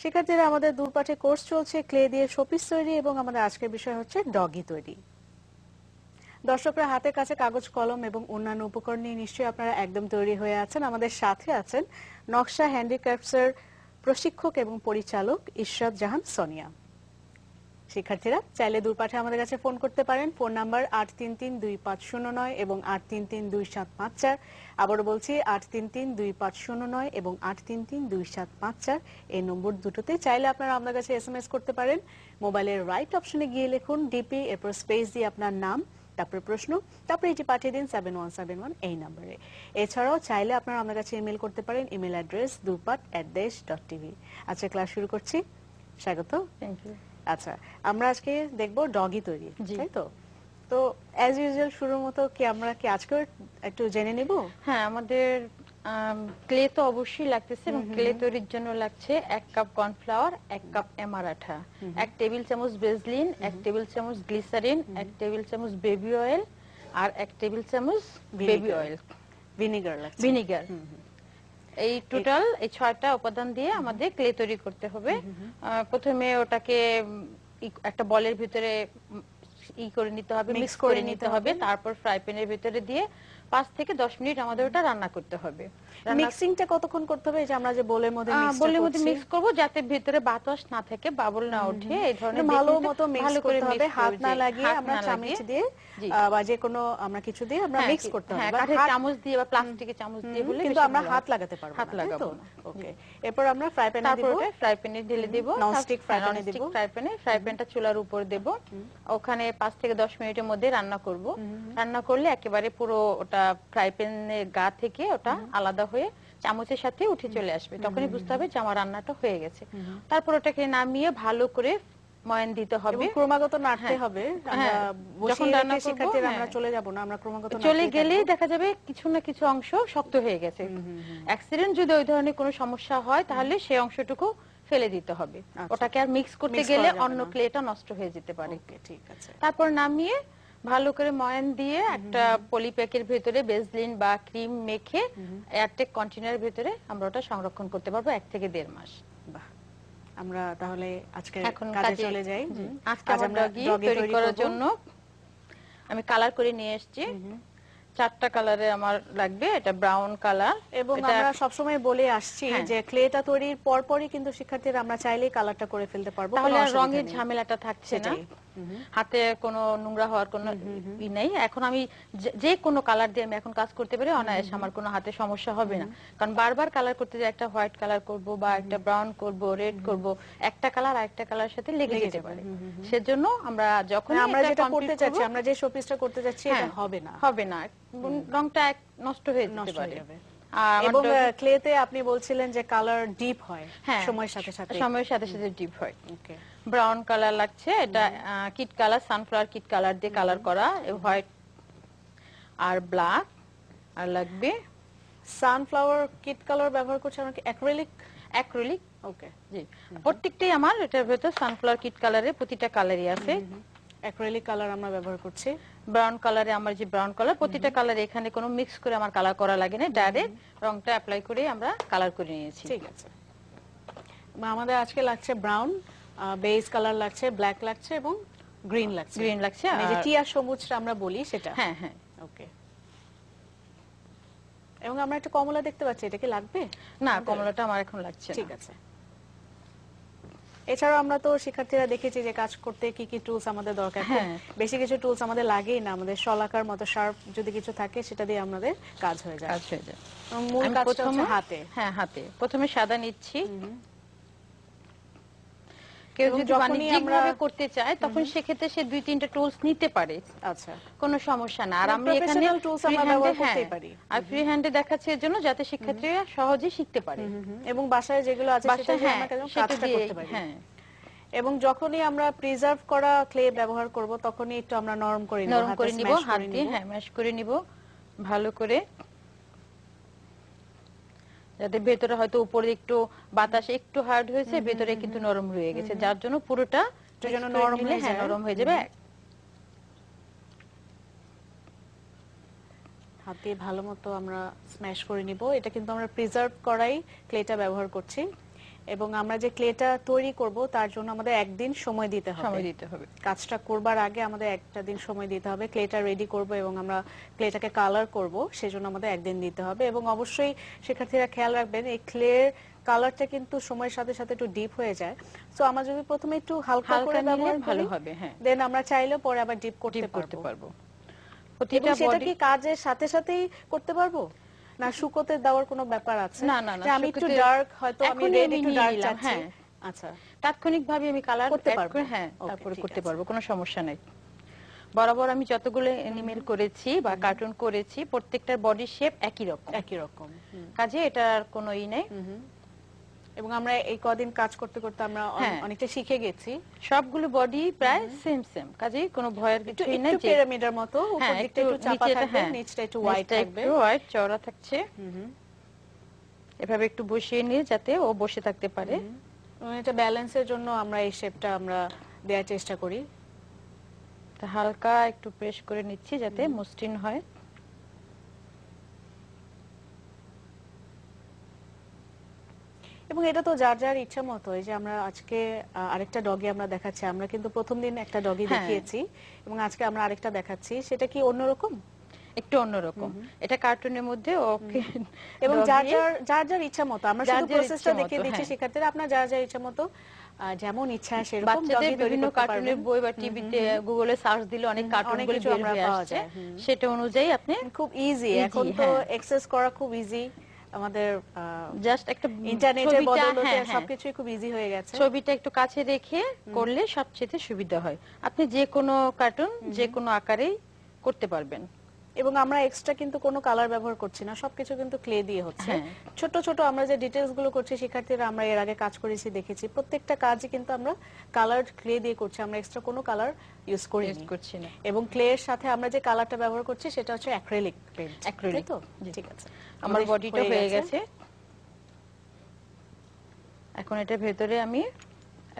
শিক্ষার্থীরা আমাদের দূরপাঠে কোর্স চলছে ক্লে দিয়ে শোপিস তৈরি এবং আমাদের আজকের বিষয় হচ্ছে ডগি তৈরি। দর্শকরা হাতের কাছে কাগজ কলম এবং অন্যান্য উপকরণ নিয়ে নিশ্চয়ই আপনারা একদম তৈরি হয়ে আছেন। আমাদের সাথে আছেন নকশা হ্যান্ডিক্রাফটসের প্রশিক্ষক এবং পরিচালক ইশরাত জাহান সোনিয়া। শিক্ষার্থীরা চাইলে দূরপাঠে আমাদের কাছে ফোন করতে পারেন। ফোন নাম্বার ৮৩৩২৫০৯ এবং ৮৩৩২৭৫৪। আবারও বলছি ৮৩৩২৫০৯ এবং ৮৩৩২৭৫৪। এই নম্বর দুটোতে চাইলে আপনারা আমাদের কাছে এসএমএস করতে পারেন। মোবাইলের রাইট অপশনে গিয়ে লিখুন ডিপি, এরপর স্পেস দিয়ে আপনার নাম, তারপরে প্রশ্ন, তারপরে এটি পাঠিয়ে দিন 7171 এই নম্বরে। এছাড়াও চাইলে আপনারা আমাদের কাছে ইমেল করতে পারেন। Email address durpat@desh.tv। আচ্ছা, ক্লাস শুরু করছি। স্বাগত। Thank you. আচ্ছা, আমরা আজকে দেখব ডগি তৈরি, তাই তো? তো অ্যাজ ইউজুয়াল শুরুর মতো কি আমরা কি আজকে একটু জেনে নিব? হ্যাঁ, আমাদের ক্লে তো অবশ্যই লাগতেছে এবং ক্লে তৈরির জন্য লাগছে 1 কাপ কর্নফ্লাওয়ার, 1 কাপ এমার আঠা, 1 টেবিল চামচ বেসলিন, 1 টেবিল চামচ গ্লিসারিন, 1 টেবিল চামচ বেবি অয়েল আর 1 টেবিল চামচ বেবি অয়েল, ভিনিগার। এই টোটাল এই 6টা উপাদান দিয়ে আমাদের ক্লে তৈরি করতে হবে। প্রথমে ওটাকে একটা বলের ভিতরে করে নিতে হবে, মিক্স করে নিতে হবে, তারপর ফ্রাই প্যানের ভিতরে দিয়ে 5 থেকে 10 মিনিট আমাদের ওটা রান্না করতে হবে। মিক্সিংটা কতক্ষণ করতে হবে? এই যে আমরা যে বোলের মধ্যে মিক্স করব যাতে ভিতরে বাতাস না থাকে, বাবল না ওঠে, এই ধরনের ভালো মতো মিক্স করতে হবে, হাত না লাগিয়ে আমরা চামচ দিয়ে বা যে কোনো আমরা কিছু দিয়ে আমরা মিক্স করতে হবে। কাঠের চামচ দিয়ে বা প্লাস্টিকের চামচ দিয়ে হলে কিন্তু আমরা হাত লাগাতে পারবো না, হাত লাগাবো না। ওকে, এরপর আমরা ফ্রাই প্যানে দিব, তারপর ফ্রাই প্যানে ঢেলে দেব, ননস্টিক ফ্রাই প্যানে দিব, ফ্রাই প্যানটা চুলার উপর দেব, ওখানে 5 থেকে 10 মিনিটের মধ্যে রান্না করব। রান্না করলে একেবারে পুরো ওটা ফ্রাই প্যানের গা থেকে ওটা আলাদা হয়ে চামচের সাথে উঠে চলে আসবে, তখনই বুঝতে হবে যে আমার রান্নাটা হয়ে গেছে। তারপর ওটাকে নামিয়ে ভালো করে ময়ান দিতে হবে, ক্রমাগত নাড়তে হবে। আমরা যখন রান্না করব শিক্ষার্থীরা আমরা চলে যাব না, আমরা ক্রমাগত চলে গেলেই দেখা যাবে কিছু না কিছু অংশ শক্ত হয়ে গেছে। অ্যাক্সিডেন্ট যদি ওই ধরনের কোনো সমস্যা হয় তাহলে সেই অংশটুকু ফেলে দিতে হবে, ওটাকে আর মিক্স করতে গেলে অন্য ক্লেটা নষ্ট হয়ে যেতে পারে। ঠিক আছে। তারপর নামিয়ে ভালো করে ময়ান দিয়ে একটা পলিপ্যাকের ভিতরে বেসলিন বা ক্রিম মেখে এয়ারটেক কন্টেনারের ভিতরে আমরা ওটা সংরক্ষণ করতে পারবো 1 থেকে 1.5 মাস। বাহ, আমরা তাহলে আজকে এখন কাজে চলে যাই। আজকে আমরা ডগি তৈরি করার জন্য আমি কালার করে নিয়ে এসেছি। 4টা কালারে আমার লাগবে। এটা ব্রাউন কালার, এবং আমরা সবসময় বলে আসছি যে ক্লেটা তৈরির পরপরই কিন্তু শিক্ষার্থীরা আমরা চাইলেই কালারটা করে ফেলতে পারবো, তাহলে রঙের ঝামেলাটা থাকছে না, হাতে কোনো নোংরা হওয়ার কোনো ই নেই। এখন আমি যে কোনো কালার দিয়ে আমি এখন কাজ করতে পারি অনায়াসে, আমার কোনো হাতে সমস্যা হবে না। কারণ বারবার কালার করতে যে একটা হোয়াইট কালার করব বা একটা ব্রাউন করব, রেড করব, একটা কালার আরেকটা কালারের সাথে লেগে যেতে পারে। সেজন্য আমরা যখন আমরা যেটা করতে চাচ্ছি, আমরা যে শোপিসটা করতে যাচ্ছি এটা হবে না, রংটা নষ্ট হয়ে যেতে পারে। এবং ক্লেতে আপনি বলছিলেন যে কালার ডিপ হয় সময়ের সাথে সাথে ডিপ হয়। ওকে, ব্রাউন কালার লাগছে, এটা kit colour, sunflower kit colour দিয়ে কালার করা, হোয়াইট আর ব্ল্যাক। আর লাগবে সানফ্লাওয়ার কিট কালার ব্যবহার করছি আমরা, অ্যাক্রিলিক। ওকে, জি, প্রত্যেকটাই আমার এটার ভিতর সানফ্লাওয়ার কিট কালারে প্রতিটা কালারই আছে। অ্যাক্রিলিক কালার আমরা ব্যবহার করছি। ব্রাউন কালারে আমার যে ব্রাউন কালার, প্রতিটা কালারে এখানে কোনো মিক্স করে আমার কালার করা লাগে না, ডাইরেক্ট রংটা অ্যাপ্লাই করে আমরা কালার করে নিয়েছি। ঠিক আছে, আমাদের আজকে লাগছে ব্রাউন, বেজ কালার লাগছে, ব্ল্যাক লাগছে এবং গ্রিন লাগছে। মানে যে টিয়া সবুজটা আমরা বলি সেটা। হ্যাঁ হ্যাঁ, ওকে। এবং আমরা একটা কমলা দেখতে পাচ্ছি, এটা কি লাগবে? না, কমলাটা আমার এখন লাগছে না। ঠিক আছে। এছাড়াও আমরা তো শিক্ষার্থীরা দেখেছি যে কাজ করতে কি কি টুলস আমাদের দরকার। বেশি কিছু টুলস আমাদের লাগেই না, আমাদের শলাকার মতো শার্প যদি কিছু থাকে সেটা দিয়ে আমাদের কাজ হয়ে যায়। মূল কাজটা হচ্ছে হাতে। হ্যাঁ, হাতে প্রথমে সাদা নিচ্ছি। কেউ যদি বাণিজ্যিকভাবে করতে চায় তখন সেক্ষেত্রে সে 2-3টা টুলস নিতে পারে। আচ্ছা, কোনো সমস্যা না। আর আমি এখানে টুলস আমরা ব্যবহার করতেই পারি। আর ফ্রি হ্যান্ডে দেখাচ্ছি এর জন্য যাতে শিক্ষার্থীরা সহজেই শিখতে পারে এবং বাসায় যেগুলো আছে সেটা দিয়ে আমরা কাজটা করতে পারি। হ্যাঁ, এবং যখনই আমরা প্রিজার্ভ করা ক্লে ব্যবহার করব তখনই একটু আমরা নরম করে নিব, হাত দিয়ে ম্যাশ করে নিব ভালো করে, যাতে ভেতরে হয়তো উপরে একটু বাতাসে একটু হার্ড হয়েছে, ভেতরে কিন্তু নরম রয়ে গেছে, যার জন্য পুরোটা নরম হয়ে যাবে। হাতে ভালো মতো আমরা স্ম্যাশ করে নিব। এটা কিন্তু আমরা প্রিজার্ভ করাই ক্লেটা ব্যবহার করছি। এবং আমরা যে ক্লেটা তৈরি করব তার জন্য আমাদের একদিন সময় দিতে হবে। সময় দিতে হবে। কাজটা করবার আগে আমাদের একটা দিন সময় দিতে হবে। ক্লেটা রেডি করব এবং আমরা ক্লেটাকে কালার করব, সেজন্য আমাদের একদিন দিতে হবে। এবং অবশ্যই শিক্ষার্থীরা খেয়াল রাখবেন, এই ক্লের কালারটা কিন্তু সময়ের সাথে সাথে একটু ডিপ হয়ে যায়। সো আমরা যদি প্রথমে একটু হালকা করে নিলে ব্যবহার ভালো করি, হবে। হ্যাঁ, দেন আমরা চাইলেও পরে আবার ডিপ করতে ডিপ করতে পারবো। পারবো। এবং প্রতিটা সেটা বডি কি কাজের সাথে সাথেই করতে পারবো, না শুকোতে দেওয়ার কোনো ব্যাপার আছে? না না না, যে আমি একটু শুকোতে- ডার্ক, হয়তো আমি এখনই রেড আমি একটু নিয়ে ডার্ক নিলাম, চাচ্ছি, হ্যাঁ। আচ্ছা তাৎক্ষণিকভাবে আমি কালার করতে অ্যাড পারবো। করে, হ্যাঁ, ওকে, তারপরে ঠিক করতে আছে। পারবো, কোনো সমস্যা নাই। বরাবর আমি যতগুলো এনিমেল করেছি বা কার্টুন করেছি, প্রত্যেকটার বডি শেপ একই রকম, একই রকম। কাজে এটার কোনো নেই। এবং আমরা এই কদিন কাজ করতে করতে আমরা হ্যাঁ। অনেকটা শিখে গেছি। সবগুলো বডি প্রায় সেম সেম, কাজেই কোনো ভয়ের একটু কিছুই নেই। একটু পিরামিডের মতো, উপর হ্যাঁ, দিকটা একটু চাপা নিচেটা, থাকবে, হ্যাঁ, নিচটা একটু হোয়াইট নিচটা থাকবে। একটু হোয়াইট চওড়া থাকছে। এভাবে একটু বসিয়ে নিয়ে যাতে ও বসে থাকতে পারে। এবং এটা ব্যালেন্সের জন্য আমরা এই শেপটা আমরা দেওয়ার চেষ্টা করি। তা হালকা একটু প্রেস করে নিচ্ছি যাতে মসৃণ হয়। এবং এটা তো যার যার ইচ্ছা মতো, এই যে আমরা আজকে আরেকটা ডগি আমরা দেখাচ্ছি, আমরা কিন্তু প্রথম দিন একটা ডগি হ্যাঁ। দেখিয়েছি এবং আজকে আমরা আরেকটা দেখাচ্ছি, সেটা কি অন্যরকম? একটু অন্যরকম, এটা কার্টুনের মধ্যে ওকে। এবং যার যার ইচ্ছা মতো আমরা যার শুধু যার প্রসেসটা ইচ্ছে দেখিয়ে মতো, দিচ্ছি হ্যাঁ। শিক্ষার্থীরা, আপনার যার যার ইচ্ছা মতো যেমন ইচ্ছা সেরকম বাচ্চাদের ডগি তৈরি বিভিন্ন করতে কার্টুনের পারবেন। বই বা টিভিতে গুগলে সার্চ দিলে অনেক কার্টুন অনেক গুলো কিছু বের আমরা হয়ে পাওয়া আসছে, যায়। সেটা অনুযায়ী আপনি খুব ইজি, Easy, এখন তো হ্যাঁ। অ্যাক্সেস করা খুব ইজি, আমাদের জাস্ট একটা ইন্টারনেটের ছবিটা, বদৌলতে হ্যাঁ, হ্যাঁ, সবকিছুই খুব ইজি হয়ে গেছে। ছবিটা একটু কাছে রেখে করলে সবচেয়ে সুবিধা হয়। আপনি যে কোনো কার্টুন যে কোনো আকারেই করতে পারবেন। এবং আমরা এক্সট্রা কিন্তু কোনো কালার ব্যবহার করছি না, সবকিছু কিন্তু ক্লে দিয়ে হচ্ছে। হ্যাঁ। ছোট ছোট আমরা যে ডিটেইলস গুলো করছি শিক্ষার্থীরা, আমরা এর আগে কাজ করেছি দেখেছি, প্রত্যেকটা কাজই কিন্তু আমরা কালারড ক্লে দিয়ে করছি, আমরা এক্সট্রা কোনো কালার ইউজ ইউজ করিনি। করছি না। এবং ক্লে এর সাথে আমরা যে কালারটা ব্যবহার করছি সেটা হচ্ছে অ্যাক্রিলিক পেইন্ট। Acrylic, তো জি। ঠিক আছে, আমার আমাদের বডিটা হয়ে গেছে। এখন এটা ভেতরে আমি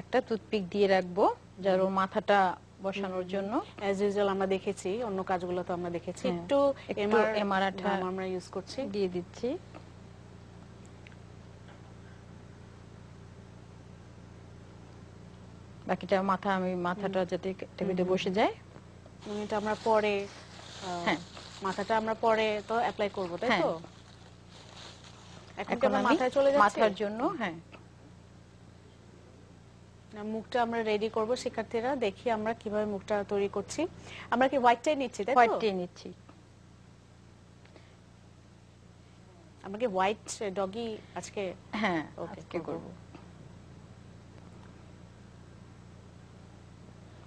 একটা টুথপিক দিয়ে রাখবো, যার ওর মাথাটা বসানোর জন্য। অ্যাজ ইউজুয়াল আমরা দেখেছি, অন্য কাজগুলো তো আমরা দেখেছি, হ্যাঁ, একটু একটু এমআর আঠা আমরা ইউজ করছি। দিয়ে দিচ্ছি। বাকিটা মাথাটা যাতে টেবিলে বসে যায়। এবং এটা আমরা পরে হ্যাঁ। মাথাটা আমরা পরে তো অ্যাপ্লাই করব, তাই হ্যাঁ। তো? এখন কি এখন আমরা আমি মাথায় চলে যাচ্ছি? মাথার জন্য, হ্যাঁ, মুখটা আমরা রেডি করব শিক্ষার্থীরা, দেখি আমরা কিভাবে মুখটা তৈরি করছি। আমরা কি হোয়াইটটাই নিচ্ছি, তাই তো? হোয়াইটটাই নিচ্ছি। আমরা কি হোয়াইট ডগি আজকে? হ্যাঁ, ওকে, আজকে করব। করব।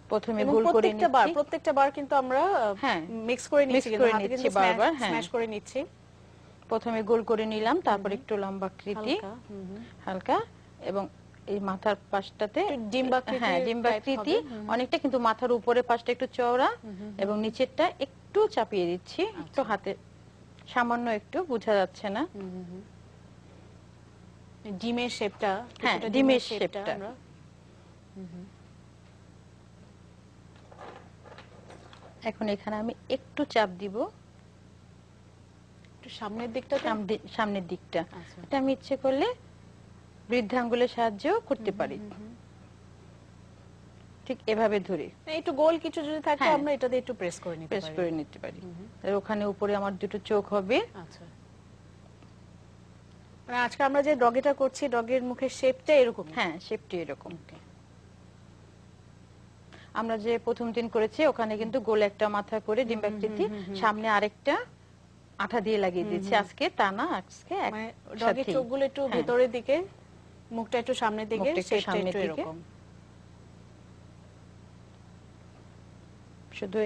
প্রথমে এবং গোল করে নিচ্ছি। প্রত্যেকটা বার কিন্তু আমরা হ্যাঁ, মিক্স করে নিচ্ছি, mix কিন্তু করে হাতে নিচ্ছি কিন্তু বারবার, হ্যাঁ। স্ম্যাশ করে নিচ্ছি প্রথমে গোল করে নিলাম, তারপর একটু লম্বাকৃতি হালকা। হালকা, এবং এই মাথার পাশটাতে একটু ডিম্বাকৃতির হ্যাঁ, type ডিম্বাকৃতি হবে। অনেকটা, কিন্তু মাথার উপরে পাশটা একটু চওড়া এবং নিচেরটা একটু চাপিয়ে দিচ্ছি, একটু হাতে সামান্য, একটু বোঝা যাচ্ছে না। ডিমের শেপটা, হ্যাঁ, কিছুটা ডিমের শেপটা শেপটা। আমরা এখন এখানে আমি একটু চাপ দিব একটু সামনের দিকটাতে। সামনের দিকটা। আচ্ছা। এটা আমি ইচ্ছে করলে বৃদ্ধাঙ্গুলের সাহায্যেও করতে পারি, ঠিক এভাবে ধরে একটু গোল কিছু যদি থাকে হ্যাঁ। আমরা এটা দিয়ে একটু প্রেস করে নিতে প্রেস পারি। করে নিতে পারি। আর ওখানে উপরে আমার দুটো চোখ হবে। আচ্ছা, মানে আজকে আমরা যে ডগিটা করছি, ডগের মুখের শেপটা এরকম। হ্যাঁ, শেপটি এরকম। আমরা যে প্রথম দিন করেছি ওখানে কিন্তু গোল একটা মাথা করে ডিম্বাকৃতি, সামনে আরেকটা আঠা দিয়ে লাগিয়ে দিয়েছি। আজকে তা না, আজকে মানে ডগের একসাথেই। চোখগুলো একটু হ্যাঁ। ভেতরের দিকে, মুখটা একটু সামনের দিকে, মুখটা একটু শেপটা সামনের একটু দিকে। এরকম। শুধু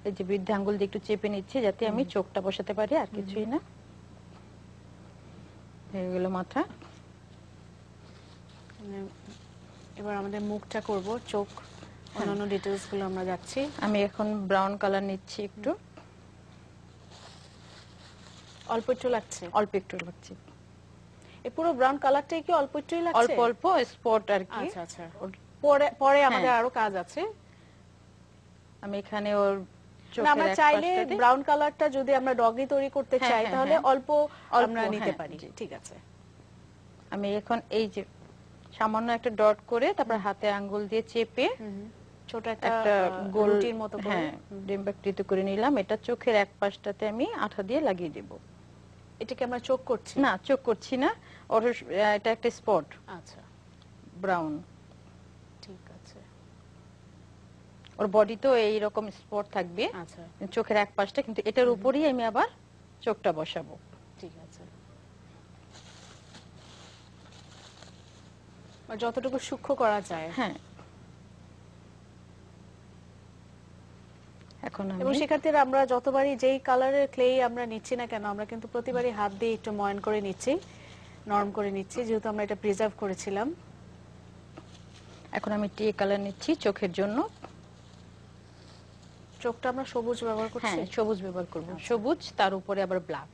এই যে বৃদ্ধাঙ্গুল দিয়ে একটু চেপে নিচ্ছি যাতে আমি চোখটা বসাতে পারি, আর কিছুই না। হয়ে গেল মাথা। মানে এবার আমাদের মুখটা করব, চোখ, অন্যান্য ডিটেইলস গুলো আমরা যাচ্ছি। আমি এখন ব্রাউন কালার নিচ্ছি, একটু অল্প একটু লাগছে, অল্প একটু লাগছে, এই পুরো ব্রাউন কালারটাই কি অল্প একটুই লাগছে? অল্প অল্প স্পট আর কি। আচ্ছা আচ্ছা, পরে পরে আমাদের হ্যাঁ। আরো কাজ আছে। আমি এখানে ওর না, চোখের আমরা এক চাইলে পাশটাতে ব্রাউন কালারটা যদি আমরা ডগি তৈরি করতে হ্যাঁ, চাই হ্যাঁ, তাহলে হ্যাঁ। অল্প অল্প, আমরা নিতে হ্যাঁ, পারি, জি। ঠিক আছে। আমি এখন এই যে সামান্য একটা ডট করে তারপর হাতে আঙ্গুল দিয়ে চেপে ছোট একটা একটা গোল রুটির মতো করে হ্যাঁ ডিম্বাকৃত করে নিলাম। এটা চোখের এক পাশটাতে আমি আঠা দিয়ে লাগিয়ে দেব। এটাকে আমরা চোখ করছি? না, চোখ করছি না, ওর এটা একটা স্পট আচ্ছা, ব্রাউন, ঠিক আছে। ওর বডি তো এইরকম স্পট থাকবে আচ্ছা, চোখের এক পাশটা, কিন্তু এটার উপরই আমি আবার চোখটা বসাবো। ঠিক আছে। যতটুকু সূক্ষ্ম করা যায়। হ্যাঁ, এখন এবং আমি শিক্ষার্থীরা আমরা যতবারই যেই কালারের ক্লে আমরা নিচ্ছি না কেন, আমরা কিন্তু প্রতিবারই হাত দিয়ে একটু ময়ন করে নিচ্ছি, নরম করে নিচ্ছি, যেহেতু আমরা এটা প্রিজার্ভ করেছিলাম। এখন আমি টিয়ে কালার নিচ্ছি চোখের জন্য। চোখটা আমরা সবুজ ব্যবহার করছি? হ্যাঁ, সবুজ ব্যবহার করব। আচ্ছা। সবুজ, তার উপরে আবার ব্ল্যাক।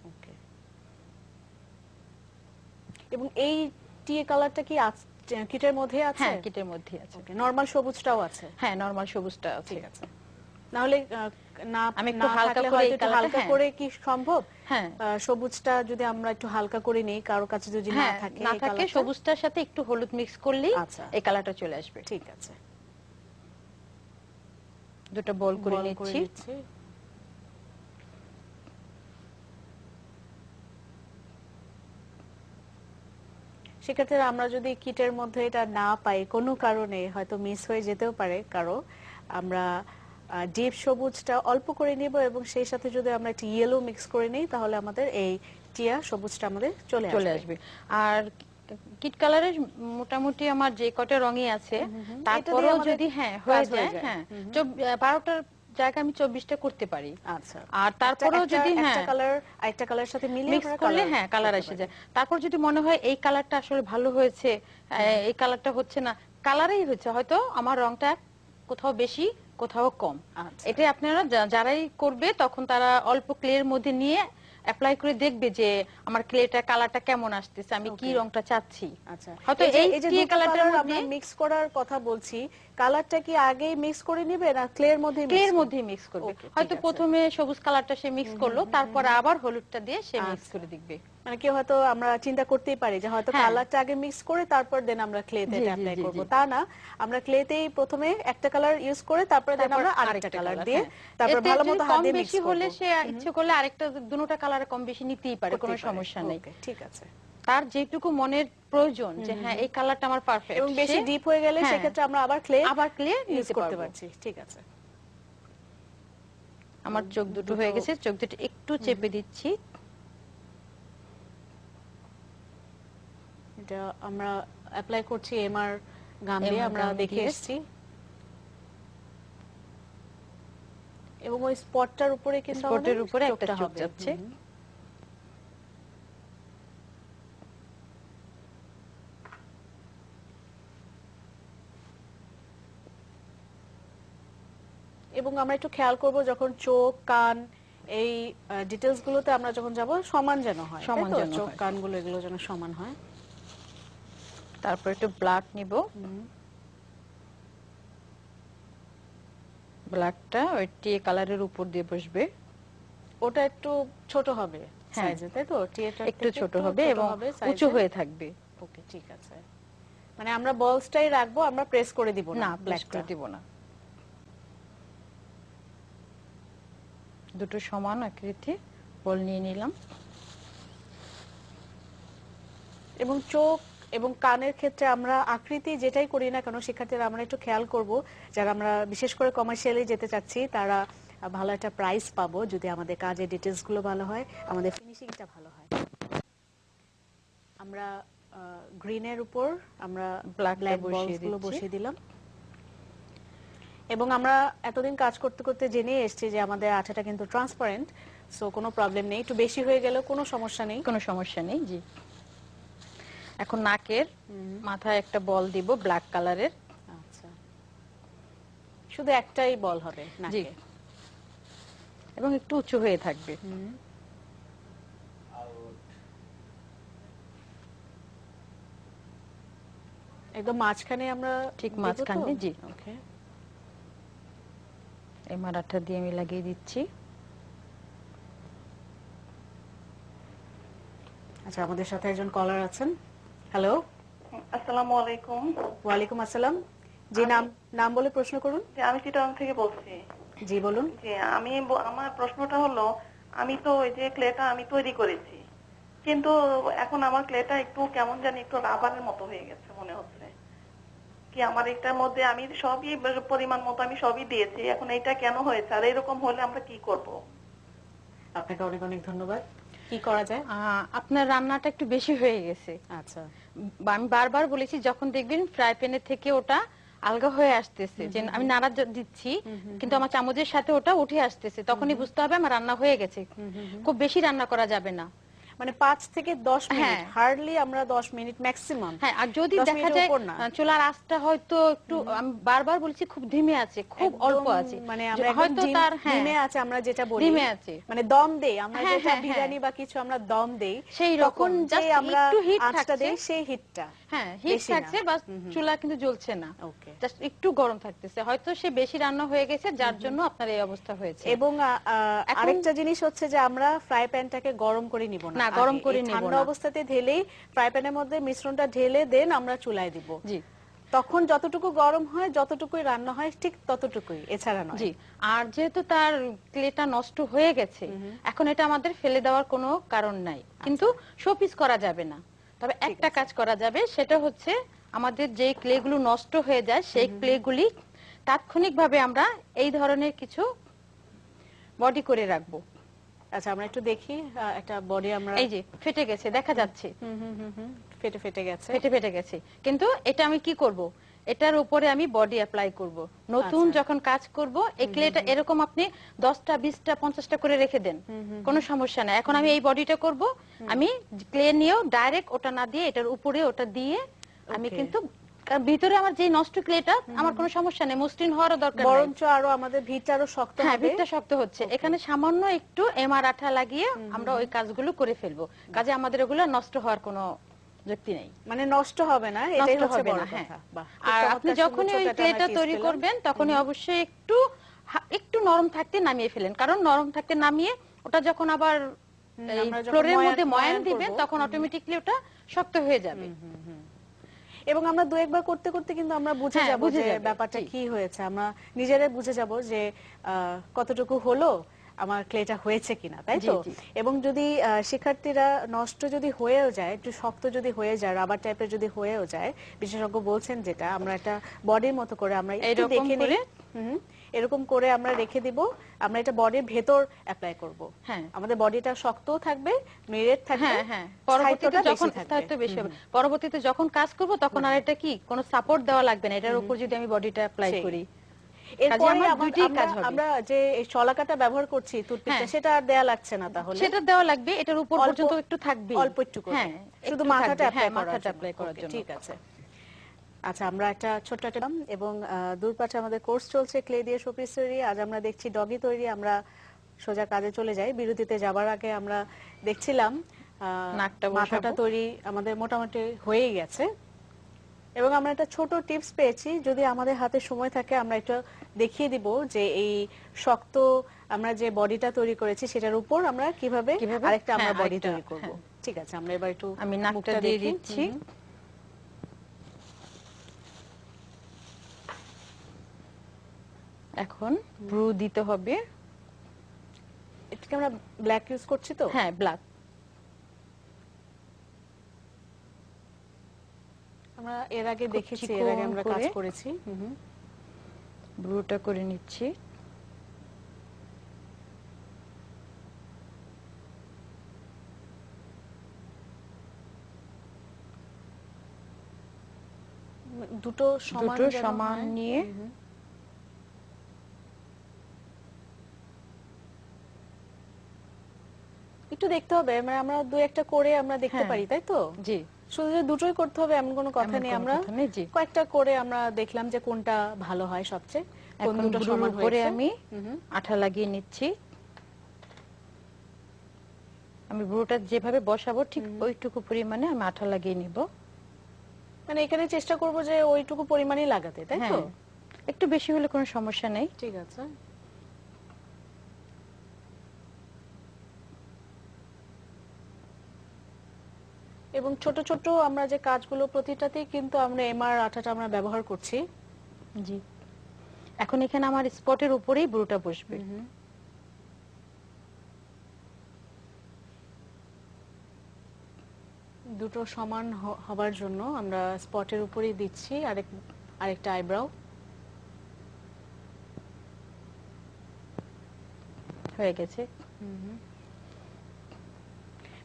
ওকে। এবং এই টিয়ে কালারটা কি কিটের মধ্যে আছে? হ্যাঁ, কিটের মধ্যে আছে। ওকে, নরমাল সবুজটাও আছে? হ্যাঁ, নরমাল সবুজটা আছে। ঠিক আছে। না হলে না, আমি একটু না হালকা থাকলে করে হয়তো এই একটু কালারটা, হালকা হ্যাঁ। করে কি সম্ভব? হ্যাঁ, সবুজটা যদি আমরা একটু হালকা করে নেই, কারো কাছে যদি না হ্যাঁ, থাকে, না এই থাকে কালারটা? সবুজটার সাথে একটু হলুদ মিক্স করলেই আচ্ছা, এই কালারটা চলে আসবে। ঠিক আছে। দুটো বল করে বল নিচ্ছি। নিচ্ছি। সেক্ষেত্রে আমরা যদি কিটের মধ্যে এটা না পাই, কোনো কারণে হয়তো মিস হয়ে যেতেও পারে কারো, আমরা ডিপ সবুজটা অল্প করে নিব এবং সেই সাথে যদি আমরা একটু ইয়েলো মিক্স করে নিই, তাহলে আমাদের এই টিয়া সবুজটা আমাদের চলে আসবে। আর কিট কালারের মোটামুটি আমার যে কটা রঙই আছে, তারপরেও আমাদের যদি হ্যাঁ কাজ হয়ে হয়ে যায়, যায়। হ্যাঁ 12টার জায়গায় আমি 24টা করতে পারি। আচ্ছা। আর তারপরেও যদি হ্যাঁ একটা কালার আরেকটা কালারের সাথে মিলিয়ে মিক্স আমরা করলে কালার হ্যাঁ কালার করতে এসে পারি। যায়। তারপর যদি মনে হয় এই কালারটা আসলে ভালো হয়েছে, এই কালারটা হচ্ছে না, কালারেই হচ্ছে, হয়তো আমার রংটা কোথাও বেশি কোথাও কম, আচ্ছা। এটা আপনারা যারাই করবে তখন তারা অল্প ক্লের মধ্যে নিয়ে অ্যাপ্লাই করে দেখবে যে আমার ক্লেটা কালারটা কেমন আসতেছে, আমি কি Okay. রংটা চাচ্ছি। আচ্ছা, হয়তো এই যে টিয়ে দুটো কালারটার কালার মধ্যে আমরা মিক্স করার কথা বলছি, কালারটা কি আগেই মিক্স করে নিবে না ক্লের মধ্যে মিক্স? ক্লের মধ্যে মিক্স করবে। Okay, ঠিক হয়তো আছে। প্রথমে সবুজ কালারটা সে মিক্স করলো, তারপর আবার হলুদটা দিয়ে সে মিক্স আচ্ছা। করে দেখবে। মানে কেউ হয়তো আমরা চিন্তা করতেই পারি যে হয়তো হ্যাঁ। কালারটা আগে মিক্স করে তারপর দেন আমরা ক্লেতে জি, এটা জি, অ্যাপ্লাই জি, করব, জি। তা না, আমরা ক্লেতেই প্রথমে একটা কালার ইউজ করে তারপরে দেন তারপর আমরা আরেকটা আরেকটা কালার কালার, দিয়ে হ্যাঁ। তারপর এতে ভালো যদি মতো হাত কম দিয়ে মিক্স বেশি করব। হলে সে ইচ্ছে করলে আরেকটা দুটোটা কালার কম বেশি নিতেই পারে, কোনো সমস্যা নেই। ওকে, ঠিক আছে। তার যেটুকু মনের প্রয়োজন যে হ্যাঁ এই কালারটা আমার পারফেক্ট, এবং বেশি ডিপ হয়ে গেলে হ্যাঁ, সেক্ষেত্রে আমরা আবার ক্লে আবার ক্লে ইউজ নিতে করতে পারবো। পারছি। ঠিক আছে। আমার চোখ দুটো হয়ে গেছে, চোখ দুটো একটু চেপে দিচ্ছি। এটা আমরা অ্যাপ্লাই করছি এমআর গাম দিয়ে, MR আমরা গাম দেখে দিয়ে। এসেছি। এবং ওই স্পটটার উপরে কিন্তু স্পটের আমাদের উপরে একটা চোখটা চোখ হবে। যাচ্ছে। এবং আমরা একটু খেয়াল করব যখন চোখ কান এই ডিটেইলস গুলোতে আমরা যখন যাব সমান যেন হয়, সমান তাই তো? যেন চোখ হয়। কানগুলো এগুলো যেন সমান হয়। তারপর একটু ব্ল্যাক নিব। ব্ল্যাকটা ওই টিয়ে কালারের উপর দিয়ে বসবে। ওটা একটু ছোট হবে হ্যাঁ, সাইজে, তাই তো? টিয়েটার একটু থেকে ছোট হবে এবং উঁচু হয়ে থাকবে। ওকে, ঠিক আছে। মানে আমরা বলসটাই রাখবো, আমরা প্রেস করে দিব না, না ব্ল্যাক ব্ল্যাকটা। করে দিব না। দুটো সমান আকৃতি বল নিয়ে নিলাম। এবং চোখ এবং কানের ক্ষেত্রে আমরা আকৃতি যেটাই করি না কেন, শিক্ষার্থীরা আমরা একটু খেয়াল করব, যারা আমরা বিশেষ করে কমার্শিয়ালি যেতে চাচ্ছি তারা ভালো একটা প্রাইস পাবো যদি আমাদের কাজের ডিটেইলস গুলো ভালো হয়, আমাদের ফিনিশিংটা ভালো হয়। আমরা গ্রিনের উপর আমরা ব্ল্যাক বলস গুলো বসিয়ে দিলাম। এবং আমরা এতদিন কাজ করতে করতে জেনে এসেছি যে আমাদের আঠাটা কিন্তু ট্রান্সপারেন্ট, সো কোনো প্রবলেম নেই, একটু বেশি হয়ে গেলেও কোনো সমস্যা নেই। কোনো সমস্যা নেই, জি। এখন নাকের মাথায় একটা বল দিব ব্ল্যাক কালারের। আচ্ছা, শুধু একটাই বল হবে নাকে? এবং একটু উঁচু হয়ে থাকবে। একদম মাঝখানে আমরা ঠিক দেব তো? মাঝখানে, জি। ওকে। এমআর আঠা দিয়ে আমি লাগিয়ে দিচ্ছি। আচ্ছা, আমাদের সাথে একজন কলার আছেন। হ্যালো। আসসালামু আলাইকুম। ওয়ালাইকুম আসসালাম। জি, নাম নাম বলে প্রশ্ন করুন। যে আমি চিটাগাং থেকে বলছি। জি, বলুন। যে আমার প্রশ্নটা হলো, আমি তো ওই যে ক্লেটা আমি তৈরি করেছি, কিন্তু এখন আমার ক্লেটা একটু কেমন জানি একটু রাবারের মতো হয়ে গেছে মনে হচ্ছে। কি আমার এটার মধ্যে আমি সবই পরিমাণ মতো আমি সবই দিয়েছি, এখন এটা কেন হয়েছে, আর এরকম হলে আমরা কি করব? আপনাকে অনেক অনেক ধন্যবাদ। কি করা যায়? আপনার রান্নাটা একটু বেশি হয়ে গেছে। আচ্ছা, আমি বারবার বলেছি, যখন দেখবেন ফ্রাই প্যানের থেকে ওটা আলগা হয়ে আসতেছে, যে আমি নাড়া দিচ্ছি কিন্তু আমার চামচের সাথে ওটা উঠে আসতেছে, তখনই বুঝতে হবে আমার রান্না হয়ে গেছে। খুব বেশি রান্না করা যাবে না। মানে 5 থেকে 10 মিনিট, হ্যাঁ। হার্ডলি আমরা 10 মিনিট ম্যাক্সিমাম। হ্যাঁ, আর যদি 10 দেখা মিনিটের যায় উপর না। চুলার আঁচটা হয়তো একটু, আমি বারবার বলছি, খুব ধিমে আছে, খুব একদম, অল্প আছে, মানে আমরা একদম হয়তো তার ডিমে আছে, আমরা যেটা বলি ডিমে আছে, মানে দম দেই আমরা, হ্যাঁ, যেটা হ্যাঁ, হ্যাঁ, বিরিয়ানি বা কিছু আমরা দম দেই, সেই তখন রকম যে জাস্ট আমরা একটু হিট আঁচটা থাকছে। দেই সেই হিটটা। হ্যাঁ, হিট বেশি না। থাকছে, বাস চুলা কিন্তু জ্বলছে না, ওকে। জাস্ট একটু গরম থাকতেছে, হয়তো সে বেশি রান্না হয়ে গেছে, যার জন্য আপনার এই অবস্থা হয়েছে। এবং এখন আরেকটা জিনিস হচ্ছে যে আমরা ফ্রাই প্যানটাকে গরম করে নিব না, না, গরম আগে। করে এই নিব ঠান্ডা না। অবস্থাতে ঢেলেই ফ্রাই প্যানের মধ্যে মিশ্রণটা ঢেলে দেন আমরা চুলায় দিব। জি, তখন যতটুকু গরম হয়, যতটুকুই রান্না হয়, ঠিক ততটুকুই, এছাড়া নয়। জি। আর যেহেতু তার ক্লেটা নষ্ট হয়ে গেছে, এখন এটা আমাদের ফেলে দেওয়ার কোনো কারণ নাই, কিন্তু শোপিস করা যাবে না। তবে একটা কাজ করা যাবে, সেটা হচ্ছে আমাদের যে ক্লেগুলো নষ্ট হয়ে যায়, সেই ক্লেগুলি তাৎক্ষণিকভাবে আমরা এই ধরনের কিছু বডি করে রাখবো। আচ্ছা, আমরা একটু দেখি। একটা বডি আমরা, এই যে ফেটে গেছে, দেখা যাচ্ছে ফেটে ফেটে গেছে। ফেটে ফেটে গেছে, কিন্তু এটা আমি কি করব, এটার উপরে আমি বডি অ্যাপ্লাই করব। নতুন আচ্ছা। যখন কাজ করব, এই ক্লেটা এরকম আপনি 10টা 20টা 50টা করে রেখে দেন, কোনো সমস্যা নাই। এখন আমি এই বডিটা করব, আমি ক্লে নিয়েও ডাইরেক্ট ওটা না দিয়ে এটার উপরে ওটা দিয়ে আমি Okay. কিন্তু, কারণ ভিতরে আমার যে নষ্ট ক্লেটা, আমার কোনো সমস্যা নেই, মসৃণ হওয়ারও দরকার নাই। বরঞ্চ আরো আমাদের ভিতটা আরো শক্ত হ্যাঁ, হবে। ভিতটা শক্ত হচ্ছে। এখানে সামান্য একটু এমআর আঠা লাগিয়ে আমরা ওই কাজগুলো করে ফেলবো, কাজে আমাদের ওগুলো নষ্ট হওয়ার কোনো যুক্তি নেই। মানে নষ্ট হবে না, এটাই নষ্ট হচ্ছে হবে বড় না, হ্যাঁ। কথা। বাহ, খুব আর চমৎকার, আপনি সুন্দর যখনই ছোট্ট ওই একটা ক্লেটা আমরা তৈরি tips পেলাম। করবেন, তখনই অবশ্যই একটু একটু নরম থাকতে নামিয়ে ফেলেন, কারণ নরম থাকতে নামিয়ে ওটা যখন আবার এই আমরা যখন ফ্লোরের মধ্যে ময়ান ময়ান দিবেন, করব, তখন অটোমেটিকলি ওটা শক্ত হয়ে যাবে। এবং আমরা দু একবার করতে করতে কিন্তু আমরা বুঝে হ্যাঁ, যাব বুঝে যে যাবে, ব্যাপারটা জি। কি হয়েছে, আমরা নিজেরাই বুঝে যাব যে কতটুকু হলো, আমার ক্লেটা হয়েছে কিনা, তাই জি, তো? জি। এবং যদি শিক্ষার্থীরা নষ্ট যদি হয়েও যায়, একটু শক্ত যদি হয়ে যায়, রাবার টাইপের যদি হয়েও যায়, বিশেষজ্ঞ বলছেন যেটা, আমরা একটা বডির মতো করে আমরা একটু এইরকম দেখে নিই। করে, এরকম করে আমরা রেখে দিব, আমরা এটা বডির ভেতর অ্যাপ্লাই করব। হ্যাঁ। আমাদের বডিটা শক্তও থাকবে, মেরেট থাকবে, হ্যাঁ, হ্যাঁ, পরবর্তীতে স্থায়িত্বটা যখন বেশি থাকবে। স্থায়িত্ব বেশি হবে, পরবর্তীতে যখন কাজ করব, তখন আর এটা কি কোনো সাপোর্ট দেওয়া লাগবে না, এটার উপর যদি আমি বডিটা অ্যাপ্লাই সেই। করি, কাজে এরপরে আমার দুইটাই কাজ হবে। আমরা যে এই শলাকাটা ব্যবহার করছি, টুথপিকটা, হ্যাঁ। সেটা আর দেয়া লাগছে না তাহলে। সেটা দেওয়া লাগবে, এটার উপর অল্প- পর্যন্ত একটু থাকবে, অল্প একটু করে। হ্যাঁ, শুধু একটু মাথাটা থাকবে, অ্যাপ্লাই হ্যাঁ, মাথাটা অ্যাপ্লাই করার Okay, জন্য। ঠিক আছে। আচ্ছা, আমরা একটা ছোট্ট একটা এবং দূরপাঠে আমাদের কোর্স চলছে ক্লে দিয়ে শোপিস তৈরি। আজ আমরা দেখছি ডগি তৈরি। আমরা সোজা কাজে চলে যাই। বিরতিতে যাবার আগে আমরা দেখছিলাম নাকটা মাথাটা বসাবো। তৈরি আমাদের মোটামুটি হয়েই গেছে, এবং আমরা একটা ছোট টিপস পেয়েছি। যদি আমাদের হাতে সময় থাকে, আমরা একটু দেখিয়ে দিব যে এই শক্ত আমরা যে বডিটা তৈরি করেছি, সেটার উপর আমরা কিভাবে কিভাবে? আরেকটা আমরা হ্যাঁ, বডি আরেকটা, তৈরি করব। হ্যাঁ। ঠিক আছে, আমরা এবার একটু আমি নাকটা মুখটা দিয়ে দেখি। দিচ্ছি। এখন ব্রু দিতে হবে। এটাকে আমরা ব্ল্যাক ইউজ করছি তো। হ্যাঁ, ব্ল্যাক। আমরা এর আগে খুব দেখেছি, এর চিকন আগে আমরা কাজ করে করেছি। ব্রুটা করে নিচ্ছি। দুটো সমান দুটো যেন সমান হয়। নিয়ে একটু দেখতে হবে, মানে আমরা দু একটা করে আমরা দেখতে হ্যাঁ। পারি, তাই তো? জি, শুধু যে দুটোই করতে হবে এমন কোনো কথা এমন নেই। কোনো আমরা কথা নেই, জি। কয়েকটা করে আমরা দেখলাম যে কোনটা ভালো হয় সবচেয়ে, কোন এখন দুটো ব্রুর সমান উপরে হয়েছে। আমি আঠা লাগিয়ে নিচ্ছি। আমি ব্রুটা যেভাবে বসাবো, ঠিক ওইটুকু পরিমাণে আমি আঠা লাগিয়ে নিব। মানে এখানে চেষ্টা করব যে ওইটুকু পরিমাণই লাগাতে, তাই তো? হ্যাঁ, একটু বেশি হলে কোনো সমস্যা নেই। ঠিক আছে। এবং ছোট ছোট আমরা যে কাজগুলো প্রতিটাতেই কিন্তু আমরা এমআর আঠাটা আমরা ব্যবহার করছি। জি, এখন এখানে আমার স্পটের উপরেই ব্রুটা বসবে। দুটো সমান হবার জন্য আমরা স্পটের উপরেই দিচ্ছি আরেকটা আইব্রাও। হয়ে গেছে।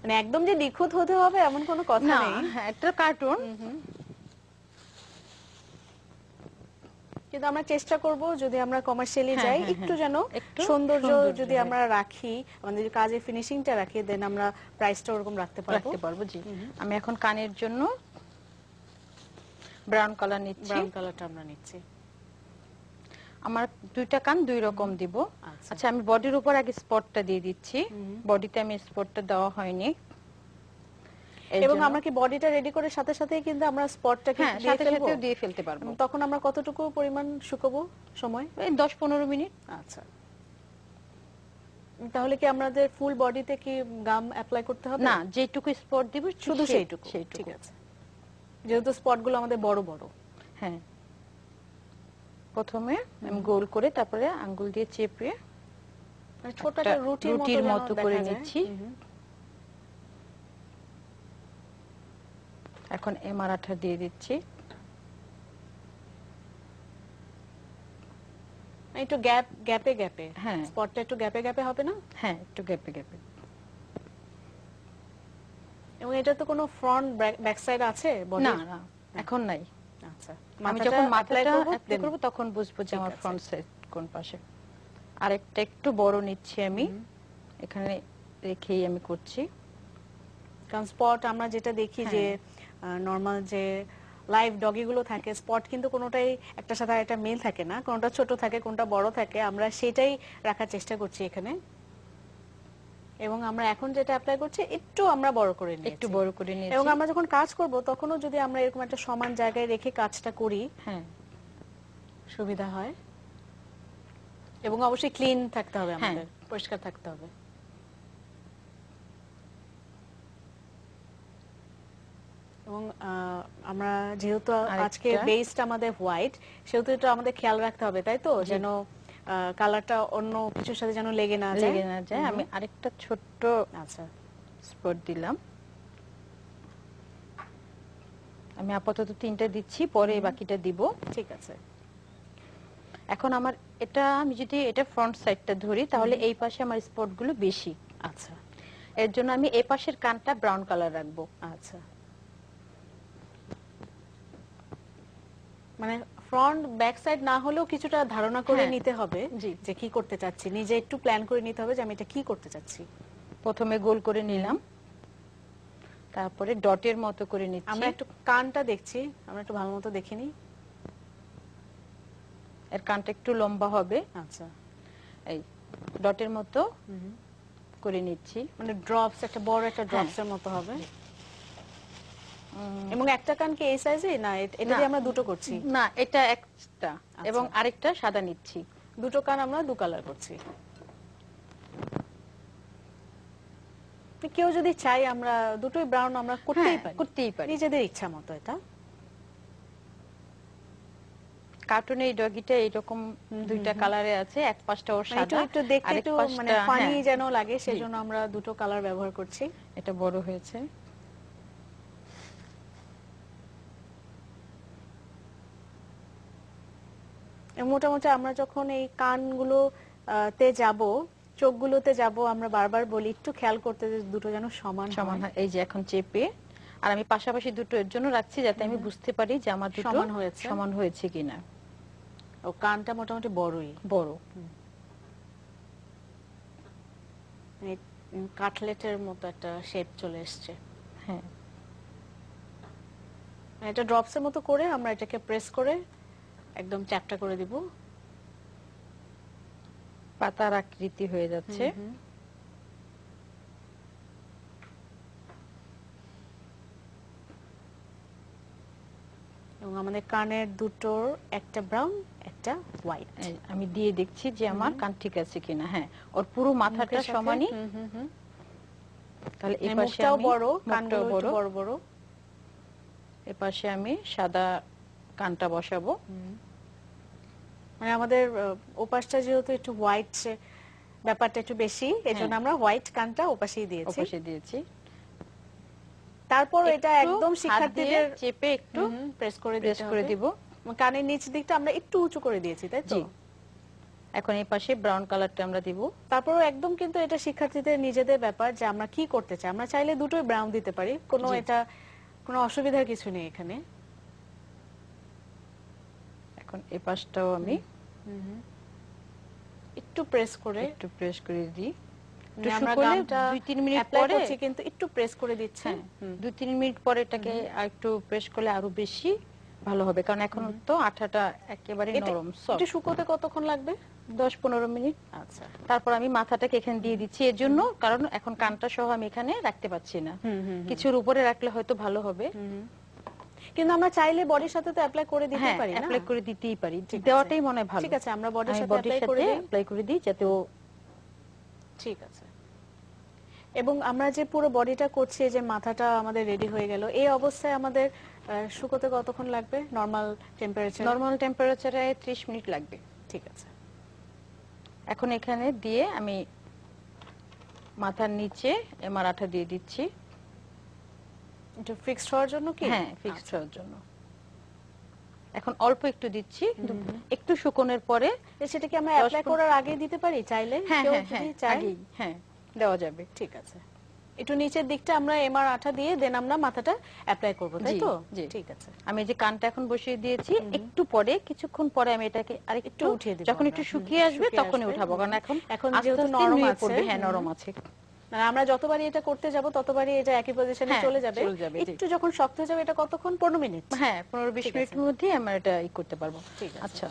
মানে একদম যে নিখুঁত হতে হবে এমন কোনো কথা না, নেই, একটা কার্টুন। কিন্তু আমরা চেষ্টা করব যদি আমরা কমার্শিয়ালি হ্যাঁ, যাই হ্যাঁ, একটু হ্যাঁ। যেন একটু সৌন্দর্য সৌন্দর্য যদি হয়। আমরা রাখি, আমাদের কাজে ফিনিশিংটা রাখি, দেন আমরা প্রাইসটা ওরকম রাখতে পারবো। রাখতে পারবো। জি, আমি এখন কানের জন্য ব্রাউন কালার নিচ্ছি। ব্রাউন কালারটা আমরা নিচ্ছি। আমার দুইটা কান দুই রকম দিব। আচ্ছা। আচ্ছা, আমি বডির উপর আগে স্পটটা দিয়ে দিচ্ছি। বডিতে আমি স্পটটা দেওয়া হয়নি। এর এবং জন্য- আমরা কি বডিটা রেডি করে সাথে সাথে কিন্তু আমরা স্পটটাকে হ্যাঁ, দিয়ে সাথে ফেলবো? সাথেও দিয়ে ফেলতে পারবো। তখন আমরা কতটুকু পরিমাণ শুকাবো সময়? এই 10-15 মিনিট। আচ্ছা, তাহলে কি আমাদের ফুল বডিতে কি গাম অ্যাপ্লাই করতে হবে? না, যেটুকু স্পট দিব শুধু সেইটুকু। ঠিক আছে, যেহেতু স্পটগুলো আমাদের বড় বড়। হ্যাঁ, প্রথমে আমি গোল করে তারপরে আঙ্গুল দিয়ে চেপে মানে ছোট একটা একটা রুটির রুটির মতো মতো যেন করে দেখা যায়। নিচ্ছি। এখন এমআর আঠা দিয়ে দিচ্ছি। একটু গ্যাপে গ্যাপে, হ্যাঁ। স্পটটা একটু গ্যাপে গ্যাপে হবে না? হ্যাঁ, একটু গ্যাপে গ্যাপে। এবং এটা তো কোনো ফ্রন্ট ব্যাক সাইড আছে বডির? না না, এখন নাই। আচ্ছা, আমি যখন apply মাথাটা করবো, অ্যাপ্লাই then- করব তখন বুঝবো যে ঠিক আমার আছে। ফ্রন্ট সাইড কোন পাশে। আরেকটা একটু বড় নিচ্ছি আমি, এখানে রেখেই আমি করছি। কারণ স্পট আমরা যেটা দেখি যে নরমাল যে লাইভ ডগি গুলো থাকে, স্পট কিন্তু কোনোটাই একটার সাথে একটা মিল থাকে না, কোনটা ছোট থাকে কোনটা বড় থাকে, আমরা সেটাই রাখার চেষ্টা করছি এখানে। এবং আমরা এখন যেটা অ্যাপ্লাই করছি একটু আমরা বড় করে নিয়েছি, একটু বড় করে নিয়েছি। এবং আমরা যখন কাজ করব তখনও যদি আমরা এরকম একটা সমান জায়গায় রেখে কাজটা করি হ্যাঁ, সুবিধা হয়। এবং অবশ্যই ক্লিন থাকতে হবে, হ্যাঁ। আমাদের পরিষ্কার থাকতে হবে। এবং আমরা যেহেতু আজকে আরেকটা। বেসটা আমাদের হোয়াইট, সেহেতু এটা আমাদের খেয়াল রাখতে হবে, তাই তো, যেন কালারটা অন্য কিছুর সাথে যেন লেগে না যায়। লেগে না যায়। আমি আরেকটা ছোট্ট আচ্ছা, স্পট দিলাম। আমি আপাতত 3টা দিচ্ছি, পরে বাকিটা দিব। ঠিক আছে। এখন আমার এটা, আমি যদি এটা ফ্রন্ট সাইডটা ধরি তাহলে এই পাশে আমার স্পটগুলো বেশি। আচ্ছা এর জন্য আমি এই পাশের কানটা ব্রাউন কালার রাখবো। আচ্ছা, মানে ফ্রন্ট ব্যাক সাইড না হলেও কিছুটা ধারণা করে হ্যাঁ। নিতে হবে জি। যে কি করতে চাচ্ছি, নিজে একটু প্ল্যান করে নিতে হবে যে আমি এটা কি করতে চাচ্ছি। প্রথমে গোল করে নিলাম, তারপরে ডটের মতো করে নিচ্ছি। আমরা একটু কানটা দেখছি, আমরা একটু ভালো মতো দেখে নিই। এর কানটা একটু লম্বা হবে, আচ্ছা, এই ডটের মতো করে নিচ্ছি। মানে ড্রপস, একটা বড় একটা ড্রপস এর মতো হবে। এবং একটা কান কি এই সাইজে? না, এটা দিয়ে আমরা দুটো করছি। না, এটা একটা এবং আরেকটা সাদা নিচ্ছি। দুটো কান আমরা দু কালার করছি। কেউ যদি চাই আমরা দুটোই ব্রাউন আমরা করতেই পারি, করতেই পারি। নিজেদের ইচ্ছা মতো। এটা কার্টুনে এই ডগিটা এরকম দুইটা কালারে আছে, এক পাশটা ওর মানে সাদা, একটু দেখতে আরেক একটু পাশটা মানে ফানি হ্যাঁ, যেন লাগে, সেজন্য আমরা দুটো কালার ব্যবহার করছি। এটা বড় হয়েছে। মোটামুটি আমরা যখন এই কানগুলো তে যাব, চোখগুলোতে যাব, আমরা বারবার বলি একটু খেয়াল করতে যে দুটো যেন সমান সমান হয়। হয়। এই যে এখন চেপে, আর আমি পাশাপাশি দুটো এর জন্য রাখছি যাতে আমি বুঝতে পারি যে আমার দুটো সমান হয়েছে। সমান হয়েছে কিনা। ও কানটা মোটামুটি বড়ই, বড়, মানে কাটলেটের মতো একটা শেপ চলে এসেছে। হ্যাঁ। এটা ড্রপসের মতো করে আমরা এটাকে প্রেস করে একদম চ্যাপটা করে দিব। পাতার আকৃতি হয়ে যাচ্ছে। এবং আমাদের কানের দুটোর একটা ব্রাউন একটা হোয়াইট। এই আমি দিয়ে দেখছি যে আমার কান ঠিক আছে কিনা। হ্যাঁ, ওর পুরো মাথাটা সমানই। তাহলে এই এই পাশে মুখটাও আমি বড়, মুখটাও কানগুলো একটু বড় বড়। এই পাশে আমি সাদা কানটা বসাবো। মানে আমাদের ওপাশটা যেহেতু একটু হোয়াইট, ব্যাপারটা একটু বেশি, এজন্য আমরা হোয়াইট কানটা ওপাশেই দিয়েছি। ওপাশে দিয়েছি। তারপর এটা একটু একদম হাত দিয়ে শিক্ষার্থীদের চেপে একটু প্রেস করে প্রেস দিতে করে হবে। দিব। কানের নিচ দিকটা আমরা একটু উঁচু করে দিয়েছি, তাই তো? জি। এখন এই পাশে ব্রাউন কালারটা আমরা দিব। তারপরও একদম কিন্তু এটা শিক্ষার্থীদের নিজেদের ব্যাপার যে আমরা কি করতে চাই। আমরা চাইলে দুটোই ব্রাউন দিতে পারি, কোনো জি। এটা কোনো অসুবিধার কিছু নেই এখানে। এখন এই পাশটাও আমি একটু প্রেস করে একটু প্রেস করে দিই। মানে একটু আমরা শুকোলে গামটা 2-3 মিনিট অ্যাপ্লাই পরে, করছি কিন্তু একটু প্রেস করে দিচ্ছি। হ্যাঁ 2-3 মিনিট পরে এটাকে আরেকটু প্রেস করলে আরো বেশি ভালো হবে, কারণ এখন তো আঠাটা একেবারে নরম এটা সফট। শুকোতে কতক্ষণ লাগবে? 10-15 মিনিট। আচ্ছা। তারপর আমি মাথাটাকে এখানে দিয়ে দিচ্ছি এর জন্য, কারণ এখন কানটা সহ আমি এখানে রাখতে পারছি না। কিছুর উপরে রাখলে হয়তো ভালো হবে। কিন্তু আমরা চাইলে বডির সাথে তো অ্যাপ্লাই করে দিতে হ্যাঁ পারি না? অ্যাপ্লাই করে দিতেই পারি, ঠিক আছে। দেওয়াটাই মনে হয় ভালো। ঠিক আছে, আমরা বডির আমি সাথে বডির অ্যাপ্লাই করে সাথে দেই। অ্যাপ্লাই করে দিই যাতে ও, ঠিক আছে। এবং আমরা যে পুরো বডিটা করছি, এই যে মাথাটা আমাদের রেডি হয়ে গেল, এই অবস্থায় আমাদের শুকোতে কতক্ষণ লাগবে নরমাল টেম্পারেচার? নরমাল টেম্পারেচারে 30 মিনিট লাগবে। ঠিক আছে। এখন এখানে দিয়ে আমি মাথার নিচে এমআর আঠা দিয়ে দিচ্ছি। একটু ফিক্সড হওয়ার জন্য কি? হ্যাঁ, ফিক্সড হওয়ার জন্য। এখন অল্প একটু দিচ্ছি, কিন্তু একটু শুকোনোর পরে। সেটা কি আমরা অ্যাপ্লাই করার আগে দিতে পারি চাইলে? হ্যাঁ কেউ হ্যাঁ যদি হ্যাঁ, চায়? আগেই হ্যাঁ দেওয়া যাবে। ঠিক আছে। একটু নিচের দিকটা আমরা এমআর আঠা দিয়ে দেন আমরা মাথাটা অ্যাপ্লাই করব, তাই জি, তো? জি। ঠিক আছে। আমি যে কানটা এখন বসিয়ে দিয়েছি, একটু পরে কিছুক্ষণ পরে আমি এটাকে আরেকটু উঠিয়ে দিব যখন আমরা। একটু শুকিয়ে আসবে শুকিয়ে তখনই আসবে। উঠাবো, কারণ এখন এখন আস্তে যেহেতু আস্তে নরম নুয়ে আছে, পড়বে। হ্যাঁ নরম আছে। মানে আমরা যতবারই এটা করতে যাব ততবারই এটা একই পজিশনে হ্যাঁ, চলে যাবে। চলে যাবে, জি। একটু যখন শক্ত হয়ে যাবে, এটা কতক্ষণ? 15 মিনিট? হ্যাঁ 15-20 ঠিক আছে। মিনিটের মধ্যেই আমরা এটা করতে পারবো। ঠিক আছে। আচ্ছা।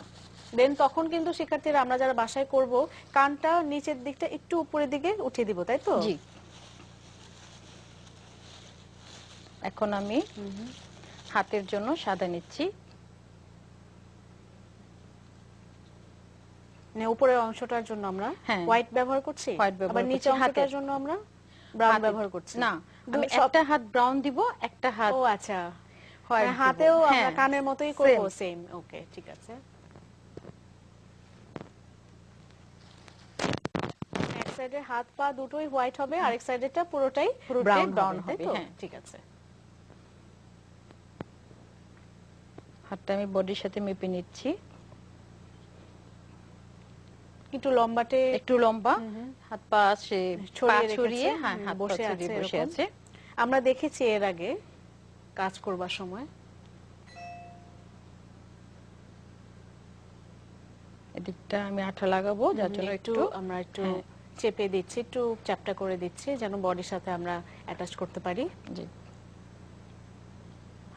দেন তখন কিন্তু শিক্ষার্থীরা, আমরা যারা বাসায় করব, কানটা নিচের দিকটা একটু উপরের দিকে উঠিয়ে দিব, তাই তো? জি। এখন আমি হাতের জন্য সাদা নিচ্ছি। মানে উপরের অংশটার জন্য আমরা হ্যাঁ। হোয়াইট ব্যবহার করছি, হোয়াইট ব্যবহার আবার করছি, নিচের অংশটার হাতের। জন্য আমরা ব্রাউন হাতে- ব্যবহার করছি। না, আমি সব- একটা হাত ব্রাউন দিব, একটা হাত ও আচ্ছা, হোয়াইট মানে হাতেও আমরা হ্যাঁ, কানের মতোই করব, same। সেম। ওকে, ঠিক আছে। এক সাইডের হাত পা দুটোই হোয়াইট হবে, আরেক সাইডেরটা পুরোটাই ব্রাউন brown হবে, হবে, তাই তো? হ্যাঁ। ঠিক আছে। হাতটা আমি বডির সাথে মেপে নিচ্ছি। একটু লম্বাটে, একটু লম্বা, হাত পা সে ছড়িয়ে পা ছড়িয়ে, রেখেছে, হ্যাঁ হাত পা বসে ছড়িয়ে আছে বসে এরকম। আছে। আমরা দেখেছি এর আগে কাজ করবার সময়। এদিকটা আমি আঠা লাগাবো, যার জন্য একটু একটু আমরা একটু হ্যাঁ। চেপে দিচ্ছি, একটু চ্যাপটা করে দিচ্ছি, যেন বডির সাথে আমরা অ্যাটাচ করতে পারি। জি,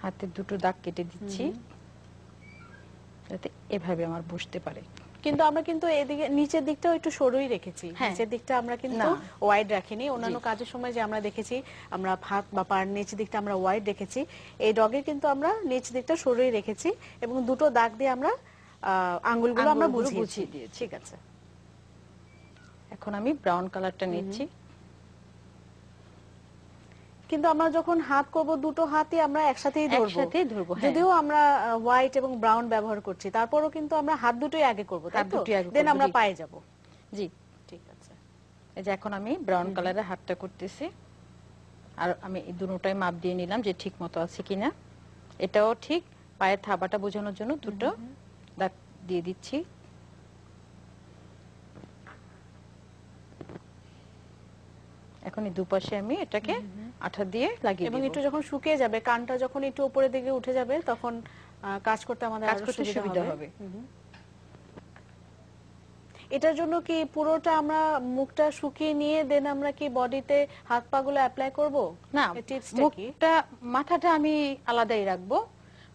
হাতে দুটো দাগ কেটে দিচ্ছি যাতে এভাবে আমার বসতে পারে। কিন্তু আমরা কিন্তু এদিকে নিচের দিকটাও একটু সরুই রেখেছি। হ্যাঁ। নিচের দিকটা আমরা কিন্তু না। ওয়াইড রাখিনি। অন্যান্য জি। কাজের সময় যে আমরা দেখেছি, আমরা হাত বা পার নিচের দিকটা আমরা ওয়াইড রেখেছি, এই ডগে কিন্তু আমরা নিচ দিকটা সরুই রেখেছি এবং দুটো দাগ দিয়ে আমরা আঙ্গুলগুলো আমরা আঙ্গুলগুলো বুঝিয়ে বুঝিয়ে দিয়েছি। ঠিক আছে। এখন আমি ব্রাউন কালারটা নিচ্ছি। কিন্তু আমরা যখন হাত করব, দুটো হাতই আমরা একসাথেই ধরবো। একসাথেই ধরবো, হ্যাঁ। যদিও আমরা হোয়াইট এবং ব্রাউন ব্যবহার করছি, তারপরও কিন্তু আমরা হাত দুটোই আগে করব, তাই হাত তো? দুটোই আগে দেন করব, আমরা জি। পায়ে যাব। জি, ঠিক আছে। এই যে এখন আমি ব্রাউন কালারের হাতটা করতেছি, আর আমি এই দুটোটাই মাপ দিয়ে নিলাম যে ঠিক মতো আছে কিনা। এটাও ঠিক, পায়ের থাবাটা বোঝানোর জন্য দুটো দাগ দিয়ে দিচ্ছি। এখন এই দুপাশে আমি এটাকে আঠা দিয়ে লাগিয়ে এবং দেব। একটু যখন শুকিয়ে যাবে, কানটা যখন একটু উপরের দিকে উঠে যাবে, তখন কাজ করতে আমাদের কাজ আরো করতে সুবিধা হবে। এটার জন্য কি পুরোটা আমরা মুখটা শুকিয়ে নিয়ে দেন আমরা কি বডিতে হাত পা গুলো অ্যাপ্লাই করব? না, এই টিপসটা কি? মুখটা মাথাটা আমি আলাদাই রাখবো,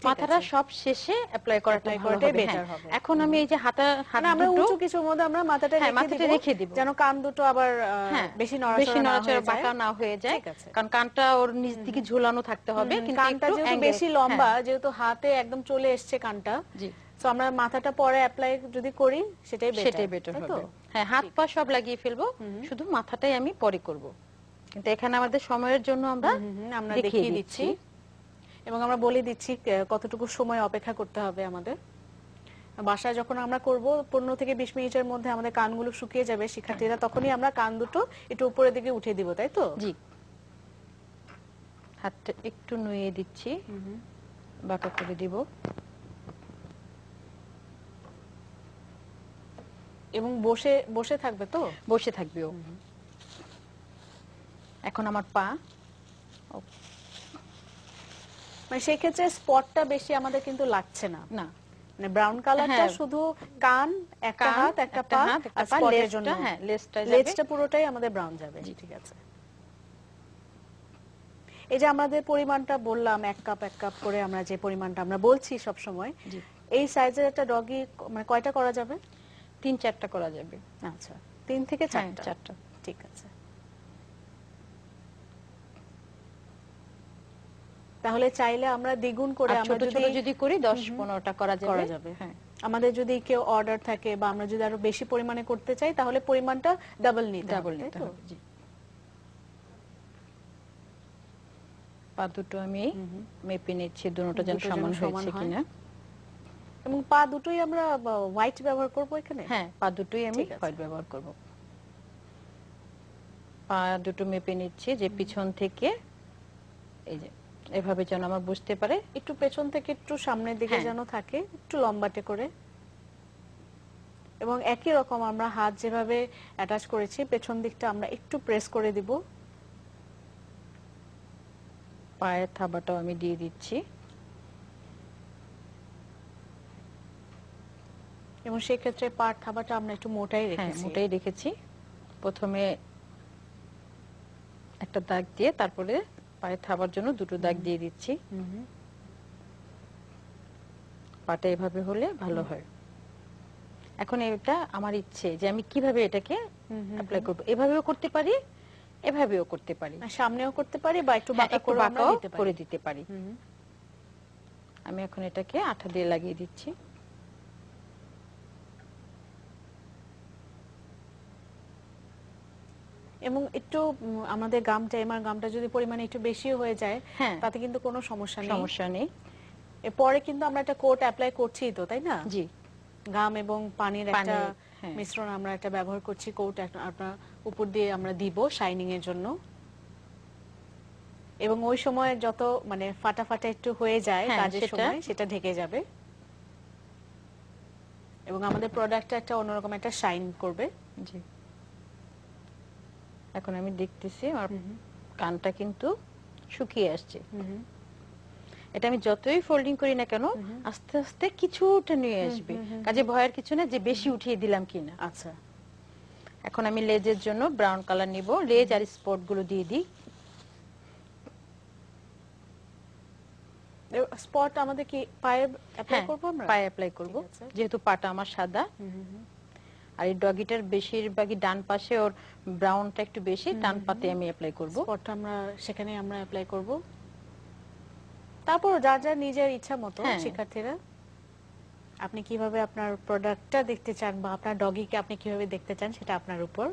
মাথাটা আছে। সব শেষে অ্যাপ্লাই করাটা Apply ভালো করাটাই হবে। better হ্যাঁ। হবে। এখন আমি এই যে হাত মানে আমরা দুটো উঁচু কিছুর মধ্যে আমরা মাথাটা হ্যাঁ, মাথাটা রেখে দিব। যেন কান দুটো আবার হ্যাঁ, বেশি বেশি নড়াচড়া না নড়াচড়া হয়ে যায়। বাঁকা না হয়ে যায়, ঠিক আছে। কারণ কানটা ওর নিচ দিকে ঝুলানো থাকতে হবে, কিন্তু কানটা একটু যেহেতু angle- বেশি লম্বা, হ্যাঁ, যেহেতু হাতে একদম চলে এসছে কানটা, জি, তো আমরা মাথাটা পরে অ্যাপ্লাই যদি করি সেটাই বেটার। সেটাই বেটার হবে। হ্যাঁ, হাত পা সব লাগিয়ে ফেলবো, শুধু মাথাটাই আমি পরে করব। কিন্তু এখানে আমাদের সময়ের জন্য আমরা আমরা দেখিয়ে দেখিয়ে দিচ্ছি এবং আমরা বলে দিচ্ছি কতটুকু সময় অপেক্ষা করতে হবে আমাদের। বাসায় যখন আমরা করব 15 থেকে 20 মিনিটের মধ্যে আমাদের কানগুলো শুকিয়ে যাবে শিক্ষার্থীরা, তখনই আমরা কান দুটো একটু উপরের দিকে উঠিয়ে দিব, তাই তো? জি, হাতটা একটু নুয়ে দিচ্ছি, বাঁকা করে দিব। এবং বসে বসে থাকবে তো? বসে থাকবে ও। এখন আমার পা, মানে সেই ক্ষেত্রে স্পটটা বেশি আমাদের কিন্তু লাগছে না, না মানে ব্রাউন কালারটা হ্যাঁ। শুধু কান, একটা কান, হাত, একটা একটা পা হাত, একটা আর পা, স্পটের লেজটা, জন্য হ্যাঁ, লেজটা যাবে। লেজটা পুরোটাই আমাদের ব্রাউন যাবে। জি। ঠিক আছে। এই যে আমাদের পরিমাণটা বললাম, এক কাপ করে আমরা যে পরিমাণটা আমরা বলছি সব সময়, জি। এই সাইজের একটা ডগি মানে কয়টা করা যাবে? 3-4টা করা যাবে। আচ্ছা, 3 থেকে হ্যাঁ, 4টা। 4টা। ঠিক আছে। তাহলে চাইলে আমরা দ্বিগুণ করে আর আমরা ছোট ছোট যদি করি 10-15টা করা যাবে। করা যাবে। হ্যাঁ। আমাদের যদি কেউ অর্ডার থাকে বা আমরা যদি আরো বেশি পরিমাণে করতে চাই তাহলে পরিমাণটা ডাবল নিতে হবে, ডাবল তাই নিতে তো? হবে। জি। পা দুটো আমি মেপে নিচ্ছি, দুটোটা যেন দুটো যেন সমান সমান হয়েছে হয়। কিনা। এবং পা দুটোই আমরা হোয়াইট ব্যবহার করব এখানে? হ্যাঁ, পা দুটোই আমি ঠিক আছে। হোয়াইট ব্যবহার করব। পা দুটো মেপে নিচ্ছি যে পিছন থেকে এই যে এভাবে যেন আমার বুঝতে পারে। একটু পেছন থেকে একটু সামনের দিকে হ্যাঁ। যেন থাকে, একটু লম্বাটে করে। এবং একই রকম আমরা হাত যেভাবে অ্যাটাচ করেছি পেছন দিকটা আমরা একটু প্রেস করে দিব। পায়ের থাবাটাও আমি দিয়ে দিচ্ছি। এবং সেই ক্ষেত্রে পার থাবাটা আমরা একটু মোটাই হ্যাঁ, রেখেছি। মোটাই রেখেছি। প্রথমে একটা দাগ দিয়ে তারপরে পায়ে থাবার জন্য দুটো দাগ দিয়ে দিচ্ছি। পাটা এভাবে হলে ভালো হয়। এখন এটা আমার ইচ্ছে যে আমি কিভাবে এটাকে অ্যাপ্লাই করব। এভাবেও করতে পারি, এভাবেও করতে পারি। সামনেও করতে পারি বা একটু হ্যাঁ, বাঁকা একটু করে আমরা বাঁকাও দিতে পারি। করে দিতে পারি। আমি এখন এটাকে আঠা দিয়ে লাগিয়ে দিচ্ছি। এবং একটু আমাদের গামটা এমআর গামটা যদি পরিমাণে একটু বেশিও হয়ে যায় হ্যাঁ, তাতে কিন্তু কোনো সমস্যা নেই। সমস্যা নেই। এরপরে কিন্তু আমরা একটা কোট অ্যাপ্লাই করছি তো, তাই না? জি। গাম এবং পানির একটা হ্যাঁ। মিশ্রণ আমরা একটা ব্যবহার করছি, কোট একটা উপর দিয়ে আমরা দিব শাইনিং এর জন্য। এবং ওই সময় যত মানে ফাটা ফাটা একটু হয়ে যায় হ্যাঁ, কাজের সময় সেটা ঢেকে যাবে এবং আমাদের প্রোডাক্টটা একটা অন্যরকম একটা শাইন করবে। জি। এখন আমি দেখতেছি আমার কানটা কিন্তু শুকিয়ে আসছে। এটা আমি যতই ফোল্ডিং করি না কেন আস্তে আস্তে কিছুটা নিয়ে আসবে। কাজে ভয়ের কিছু না যে বেশি উঠিয়ে দিলাম কিনা। আচ্ছা, এখন আমি লেজের জন্য ব্রাউন কালার নিব, লেজ আর স্পট গুলো দিয়ে দিই। স্পট আমাদের কি পায়ে অ্যাপ্লাই হ্যাঁ, করব আমরা? পায়ে অ্যাপ্লাই করব, ঠিক আছে। যেহেতু পাটা আমার সাদা। আর এই ডগিটার বেশিরভাগই ডান পাশে, ওর ব্রাউনটা একটু বেশি, ডান পাতে আমি অ্যাপ্লাই করব। স্পটটা আমরা সেখানে আমরা অ্যাপ্লাই করব। তারপর যার যার নিজের ইচ্ছা মতো হ্যাঁ। শিক্ষার্থীরা আপনি কিভাবে আপনার প্রোডাক্টটা দেখতে চান বা আপনার ডগিকে আপনি কিভাবে দেখতে চান সেটা আপনার উপর।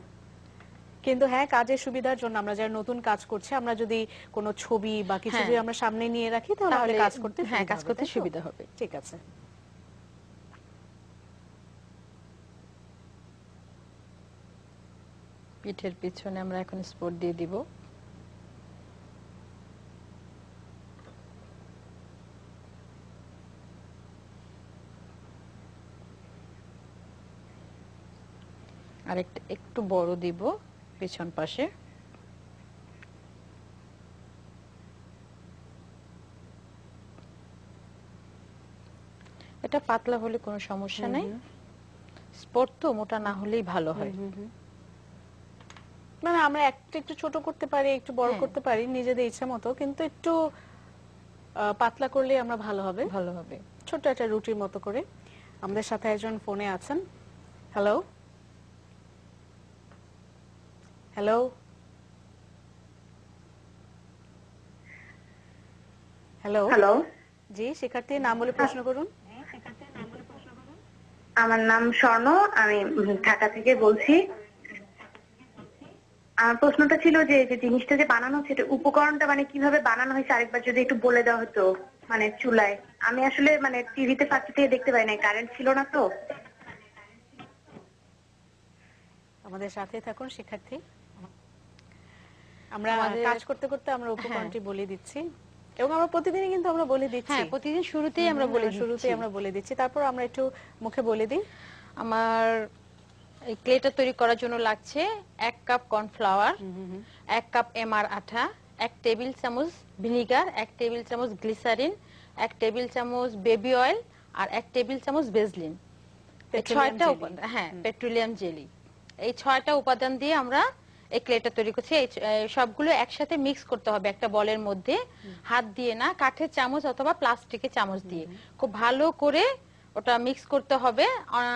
কিন্তু হ্যাঁ, কাজের সুবিধার জন্য আমরা যারা নতুন কাজ করছি আমরা যদি কোনো ছবি বা কিছু হ্যাঁ। যদি আমরা সামনে নিয়ে রাখি তাহলে আমাদের কাজ করতে হ্যাঁ, সুবিধা কাজ হবে, করতে তাই তো? সুবিধা হবে। ঠিক আছে। পিঠের পিছনে আমরা এখন স্পট দিয়ে দিব। আর একটু বড় দিব পেছন পাশে। এটা পাতলা হলে কোনো সমস্যা নাই, স্পট তো মোটা না হলেই ভালো হয়। মানে আমরা একটু একটু ছোট করতে পারি, একটু বড় হ্যাঁ। করতে পারি নিজেদের ইচ্ছা মতো, কিন্তু একটু পাতলা করলে আমরা ভালো হবে। ভালো হবে। ছোট একটা রুটির মতো করে। আমাদের সাথে একজন ফোনে আছেন। হ্যালো হ্যালো হ্যালো হ্যালো, জি, শিক্ষার্থী নাম বলে প্রশ্ন করুন। আমার নাম স্বর্ণ, আমি ঢাকা থেকে বলছি। প্রশ্নটা ছিল যে যে জিনিসটা যে বানানো হচ্ছে এটা উপকরণটা মানে কিভাবে বানানো হয়েছে আরেকবার যদি একটু বলে দেওয়া হতো। মানে চুলায় আমি আসলে মানে টিভিতে ফাঁকি থেকে দেখতে পাই না, কারেন্ট ছিল না তো। আমাদের সাথে থাকুন শিক্ষার্থী। আমরা আমাদের কাজ করতে করতে আমরা হ্যাঁ উপকরণটি বলে দিচ্ছি এবং আমরা প্রতিদিনই কিন্তু আমরা বলে দিচ্ছি। হ্যাঁ প্রতিদিন শুরুতেই আমরা বলে শুরুতেই দিচ্ছি। আমরা বলে দিচ্ছি, তারপর আমরা একটু মুখে বলে দিই। আমার এই ক্লেটা তৈরি করার জন্য লাগছে 1 কাপ কর্নফ্লাওয়ার, 1 কাপ এমআর আঠা, 1 টেবিল চামচ ভিনিগার, 1 টেবিল চামচ গ্লিসারিন, 1 টেবিল চামচ বেবি অয়েল আর 1 টেবিল চামচ ভেসলিন। এই পেট্রোলিয়াম 6টা জেলি। উপাদান, হ্যাঁ পেট্রোলিয়াম জেলি, এই 6টা উপাদান দিয়ে আমরা এই ক্লেটা তৈরি করছি। এই সবগুলো একসাথে মিক্স করতে হবে একটা বলের মধ্যে, হাত দিয়ে না, কাঠের চামচ অথবা প্লাস্টিকের চামচ দিয়ে খুব ভালো করে ওটা মিক্স করতে হবে।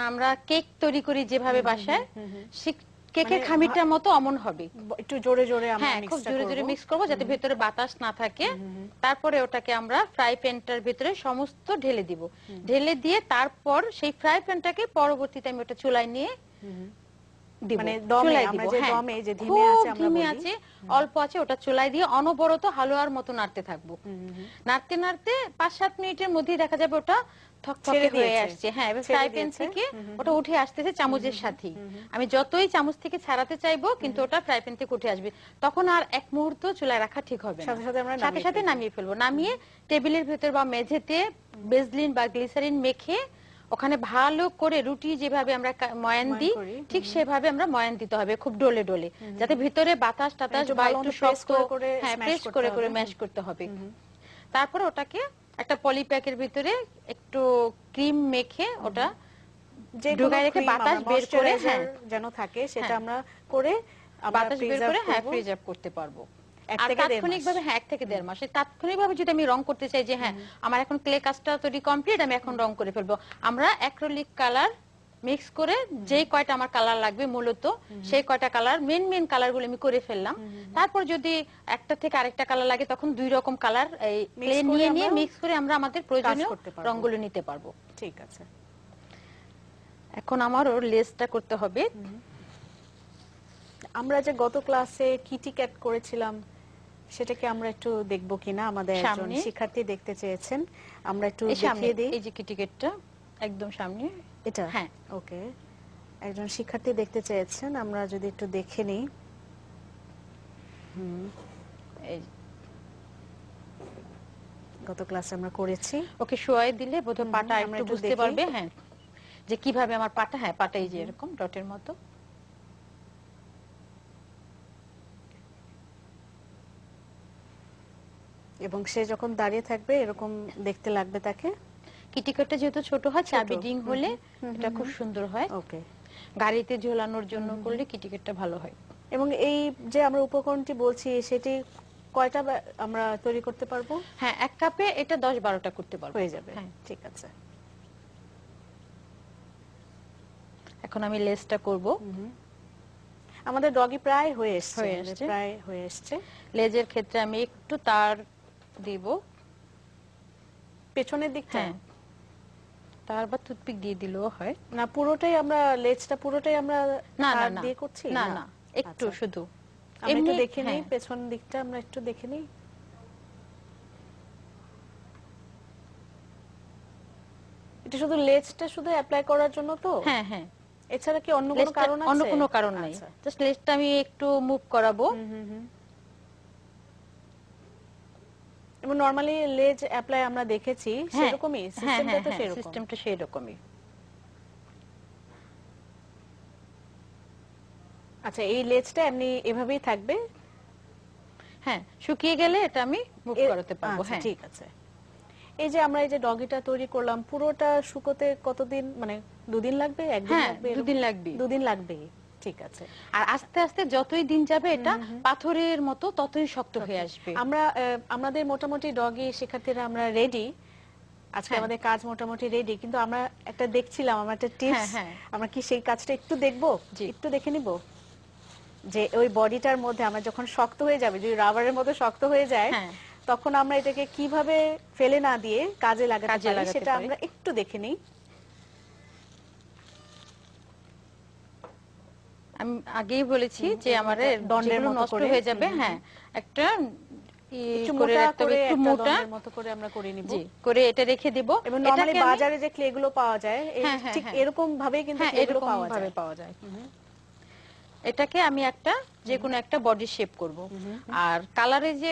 আমরা কেক তৈরি করি যেভাবে বাসায়, কেকের মানে খামিরটার মতো অমন হবে। একটু জোরে জোরে আমরা হ্যাঁ খুব মিক্সটা জোরে জোরে করব। মিক্স করব যাতে ভেতরে বাতাস না থাকে। তারপরে ওটাকে আমরা ফ্রাই প্যানটার ভিতরে সমস্ত ঢেলে দিব। ঢেলে দিয়ে তারপর সেই ফ্রাই প্যানটাকে পরবর্তীতে আমি ওটা চুলায় নিয়ে দিব। মানে দমে, চুলায় আমরা দিব, যে হ্যাঁ। দমে যে ধিমে খুব আছে আমরা ধিমে বলি। আছে, অল্প আছে, ওটা চুলায় দিয়ে অনবরত হালুয়ার মতো নাড়তে থাকবো। নাড়তে নাড়তে 5-7 মিনিটের মধ্যেই দেখা যাবে ওটা থকথকে ছেড়ে হয়ে দিয়েছে। আসছে। হ্যাঁ, এবার ছেড়ে ফ্রাই প্যান দিয়েছে। থেকে ওটা উঠে আসতেছে চামচের সাথেই। আমি যতই চামচ থেকে ছাড়াতে চাইবো কিন্তু ওটা ফ্রাই প্যান থেকে উঠে আসবে, তখন আর এক মুহূর্ত চুলায় রাখা ঠিক হবে না। সাথে সাথে আমরা সাথে সাথে নামিয়ে ফেলবো। নামিয়ে টেবিলের ভেতর বা মেঝেতে বেসলিন বা গ্লিসারিন মেখে ওখানে ভালো করে রুটি যেভাবে আমরা ময়ান দিই করি। ঠিক সেভাবে আমরা ময়ান দিতে হবে, খুব ডলে ডলে, যাতে ভিতরে বাতাস টাতাস একটু বা ভালো একটু মতো press শক্ত, করে করে হ্যাঁ smash প্রেস করতে করে করে হবে। ম্যাশ করতে হবে। তারপরে ওটাকে একটা পলি প্যাকের ভিতরে একটু ক্রিম মেখে ওটা যে ঢুকায় রেখে বাতাস বের করে, হ্যাঁ যেন থাকে সেটা হ্যাঁ। আমরা করে আমরা বাতাস বের preserve করে, হ্যাঁ করব। প্রিজার্ভ করতে পারবো। 1 আর থেকে 1.5 মাস। তাৎক্ষণিকভাবে, হ্যাঁ 1 থেকে 1.5 মাস, তাৎক্ষণিকভাবে যদি আমি রং করতে চাই যে হ্যাঁ আমার এখন ক্লে কাজটা তৈরি কমপ্লিট, আমি এখন রং করে ফেলবো, আমরা অ্যাক্রিলিক কালার মিক্স করে যেই কয়টা আমার কালার লাগবে মূলত সেই কয়টা কালার, মেন কালার গুলো আমি করে ফেললাম। তারপর যদি একটা থেকে আরেকটা কালার লাগে তখন 2 রকম কালার এই ক্লে নিয়ে নিয়ে মিক্স করে আমরা আমাদের প্রয়োজনীয় করতে পারবো। রংগুলো নিতে পারবো। ঠিক আছে। এখন আমার ওর লেসটা করতে হবে। আমরা যে গত ক্লাসে কিটি ক্যাট করেছিলাম সেটাকে আমরা একটু দেখব কিনা, আমাদের একজন সামনে। শিক্ষার্থী দেখতে চেয়েছেন, আমরা একটু এই সামনে, দেখিয়ে দিই। এই যে কিটিকেটটা একদম সামনে, এটা, হ্যাঁ ওকে, একজন শিক্ষার্থী দেখতে চেয়েছেন, আমরা যদি একটু দেখে নিই। এই গত ক্লাসে আমরা করেছি। ওকে শোয়াই দিলে বোধহয় পাটা আমরা একটু একটু বুঝতে দেখি। পারবে, হ্যাঁ যে কিভাবে আমার পাটা, হ্যাঁ পাটা এই যে এরকম ডটের মতো। এবং সে যখন দাঁড়িয়ে থাকবে এরকম দেখতে লাগবে তাকে। কিটিকেটটা যেহেতু ছোট হয়, চাবি ডিং হলে এটা খুব সুন্দর হয়। ওকে। গাড়িতে ঝোলানোর জন্য করলে কিটিকেটটা ভালো হয়। এবং এই যে আমরা উপকরণটি বলছি সেটি কয়টা আমরা তৈরি করতে পারবো? হ্যাঁ 1 কাপে এটা 10-12টা করতে পারবো, হয়ে যাবে। হ্যাঁ। ঠিক আছে। এখন আমি লেসটা করব। আমাদের ডগি প্রায় হয়ে এসেছে, হয়ে আমাদের এসছে। প্রায় হয়ে এসেছে। লেজের ক্ষেত্রে আমি একটু তার দিব, পেছনের দিকটা, হ্যাঁ তার বা টুথপিক দিয়ে দিলেও হয়। না পুরোটাই আমরা লেজটা পুরোটাই আমরা না তার না দিয়ে করছি? না না, একটু আচ্ছা। শুধু আমরা একটু এমনি, দেখে নিই, হ্যাঁ। পেছন দিকটা আমরা একটু দেখে নিই। এটা শুধু লেজটা শুধু অ্যাপ্লাই করার জন্য তো? হ্যাঁ হ্যাঁ, এছাড়া কি অন্য কোনো কারণ আছে? অন্য কোনো কারণ নাই, আচ্ছা। জাস্ট লেজটা আমি একটু মুভ করাবো। এবং নরমালি লেজ অ্যাপ্লাই আমরা দেখেছি হ্যাঁ, সেরকমই, হ্যাঁ, সিস্টেমটা তো হ্যাঁ, সেরকম। সিস্টেমটা সেরকমই। আচ্ছা, এই লেজটা এমনি এভাবেই থাকবে? হ্যাঁ, শুকিয়ে গেলে এটা আমি মুভ এ- করাতে পারবো, আচ্ছা, হ্যাঁ। ঠিক আছে। এই যে আমরা এই যে ডগিটা তৈরি করলাম পুরোটা শুকোতে কতদিন, মানে 2 দিন লাগবে, 1 দিন হ্যাঁ, লাগবে? 2 দিন লাগবে। 2 দিন লাগবে, ঠিক আছে। আর আস্তে আস্তে যতই দিন যাবে এটা পাথরের মতো ততই শক্ত হয়ে আসবে। আমরা আমাদের মোটামুটি ডগি শিক্ষার্থীরা আমরা রেডি, আজকে হ্যাঁ। আমাদের কাজ মোটামুটি রেডি, কিন্তু আমরা একটা দেখছিলাম, আমরা একটা টিপস, হ্যাঁ, হ্যাঁ। আমরা কি সেই কাজটা একটু দেখবো, জি। একটু দেখে নিব যে ওই বডিটার মধ্যে আমরা যখন শক্ত হয়ে যাবে, যদি রাবারের মতো শক্ত হয়ে যায়, হ্যাঁ। তখন আমরা এটাকে কিভাবে ফেলে না দিয়ে কাজে লাগাতে কাজে পারি লাগাতে সেটা পারি। আমরা একটু দেখে নিই। আমি আগেই বলেছি যে আমার দণ্ডের যেগুলো মতো নষ্ট করে, হয়ে যাবে, হ্যাঁ, একটা একটু করে মোটা রাখতে হবে, করে একটু একটা মোটা, দণ্ডের মতো করে আমরা করে নিব। জি, করে এটা রেখে দিব। এবং নরমালি এটাকে আমি, বাজারে যে ক্লে গুলো পাওয়া যায় হ্যাঁ, হ্যাঁ, ঠিক হ্যাঁ, এরকম ভাবেই কিন্তু হ্যাঁ, ক্লে গুলো এরকম পাওয়া ভাবে যায়। পাওয়া যায়। এটাকে আমি একটা যে কোনো একটা বডি শেপ করব। আর কালারে যে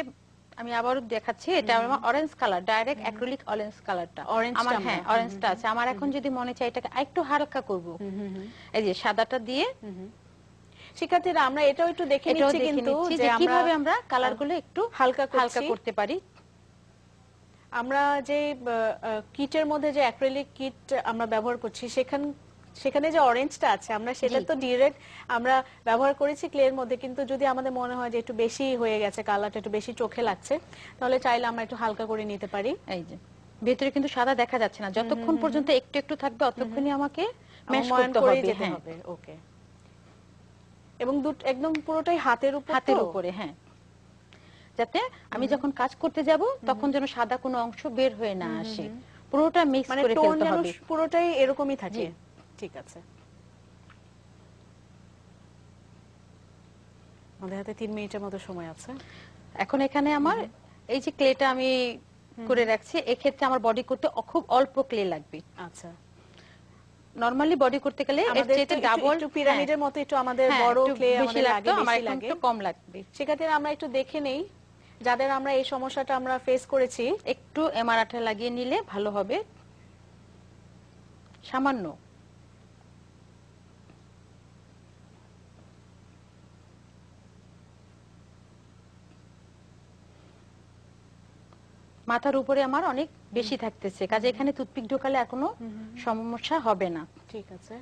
আমি আবারও দেখাচ্ছি, এটা আমার orange colour, direct acrylic orange কালারটা Orange টা আমার, আমরা, হ্যাঁ, অরেঞ্জটা আছে আমার। এখন যদি মনে চাই এটাকে একটু হালকা করব, এই যে সাদাটা দিয়ে শিক্ষার্থীরা আমরা এটাও একটু দেখে এটাও নিচ্ছি দেখে কিন্তু নিচ্ছি যে যে কিভাবে আমরা কালারগুলো একটু হালকা হালকা করছি। করতে পারি। আমরা যে কিটের মধ্যে যে অ্যাক্রিলিক কিট আমরা ব্যবহার করছি সেখানে যে অরেঞ্জটা আছে আমরা সেটা জি। তো ডিরেক্ট আমরা ব্যবহার করেছি ক্লের মধ্যে, কিন্তু যদি আমাদের মনে হয় যে একটু বেশি হয়ে গেছে, কালারটা একটু বেশি চোখে লাগছে, তাহলে চাইলে আমরা একটু হালকা করে নিতে পারি। এই যে ভেতরে কিন্তু সাদা দেখা যাচ্ছে না, যতক্ষণ পর্যন্ত একটু একটু থাকবে ততক্ষণই আমাকে ম্যাশ ময়ান করতে করেই হবে, যেতে হ্যাঁ, হবে। ওকে। এবং একদম পুরোটাই হাতের উপর, হাতের তো? উপরে, হ্যাঁ, যাতে আমি যখন কাজ করতে যাব তখন যেন সাদা কোনো অংশ বের হয়ে না আসে, পুরোটা মিক্স মানে করে টোন ফেলতে যেন হবে। পুরোটাই এরকমই থাকে। জি। ঠিক আছে। আমাদের হাতে 3 মিনিটের মতো সময় আছে। এখন এখানে আমার এই যে ক্লেটা আমি করে রাখছি, এক্ষেত্রে আমার বডি করতে খুব অল্প ক্লে লাগবে। আচ্ছা। নরমালি বডি করতে গেলে এর আমাদের চেয়ে তো ডাবল, একটু পিরামিডের মতো একটু আমাদের বড় ক্লে আমাদের লাগে, আমার বেশি এখন লাগে। একটু কম লাগবে। সেক্ষেত্রে আমরা একটু দেখে নেই যাদের আমরা এই সমস্যাটা আমরা ফেস করেছি। একটু এমআর আঠা লাগিয়ে নিলে ভালো হবে, সামান্য। মাথার উপরে আমার অনেক বেশি থাকতেছে, কাজে এখানে টুথপিক ঢোকালে আর কোনো সমস্যা হবে না। ঠিক আছে।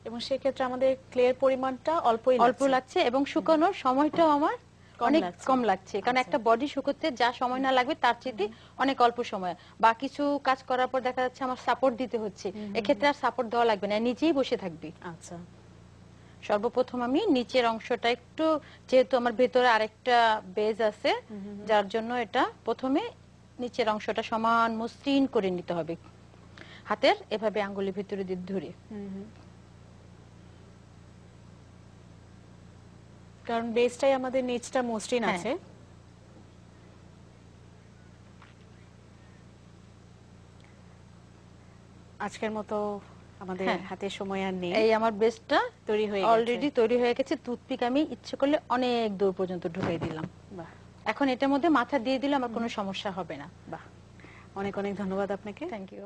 এবং সেক্ষেত্রে আমাদের ক্লের পরিমাণটা অল্পই অল্প লাগছে এবং শুকানোর সময়টাও আমার অনেক কম লাগছে, কারণ আচ্ছা। একটা বডি শুকোতে যা সময় না লাগবে তার চেয়ে অনেক অল্প সময়। বা কিছু কাজ করার পর দেখা যাচ্ছে আমার সাপোর্ট দিতে হচ্ছে, এক্ষেত্রে আর সাপোর্ট দেওয়া লাগবে না, নিজেই বসে থাকবে। আচ্ছা। সর্বপ্রথম আমি নিচের অংশটা একটু, যেহেতু আমার ভেতরে আরেকটা বেজ আছে যার জন্য এটা প্রথমে নিচের অংশটা সমান মসৃণ করে নিতে হবে, হাতের এভাবে আঙ্গুলের ভিতরে দিয়ে ধরে। কারণ বেসটাই আমাদের নিচটা মসৃণ হ্যাঁ। আছে। আজকের মতো আমাদের হ্যাঁ। হাতে সময় আর নেই। এই আমার বেসটা তৈরি হয়ে গেছে। অলরেডি তৈরি হয়ে গেছে। টুথপিক আমি ইচ্ছে করলে অনেক দূর পর্যন্ত ঢুকিয়ে দিলাম। বাহ, এখন এটার মধ্যে মাথা দিয়ে দিলে আমার কোনো সমস্যা হবে না। বাহ, অনেক অনেক ধন্যবাদ আপনাকে। Thank you.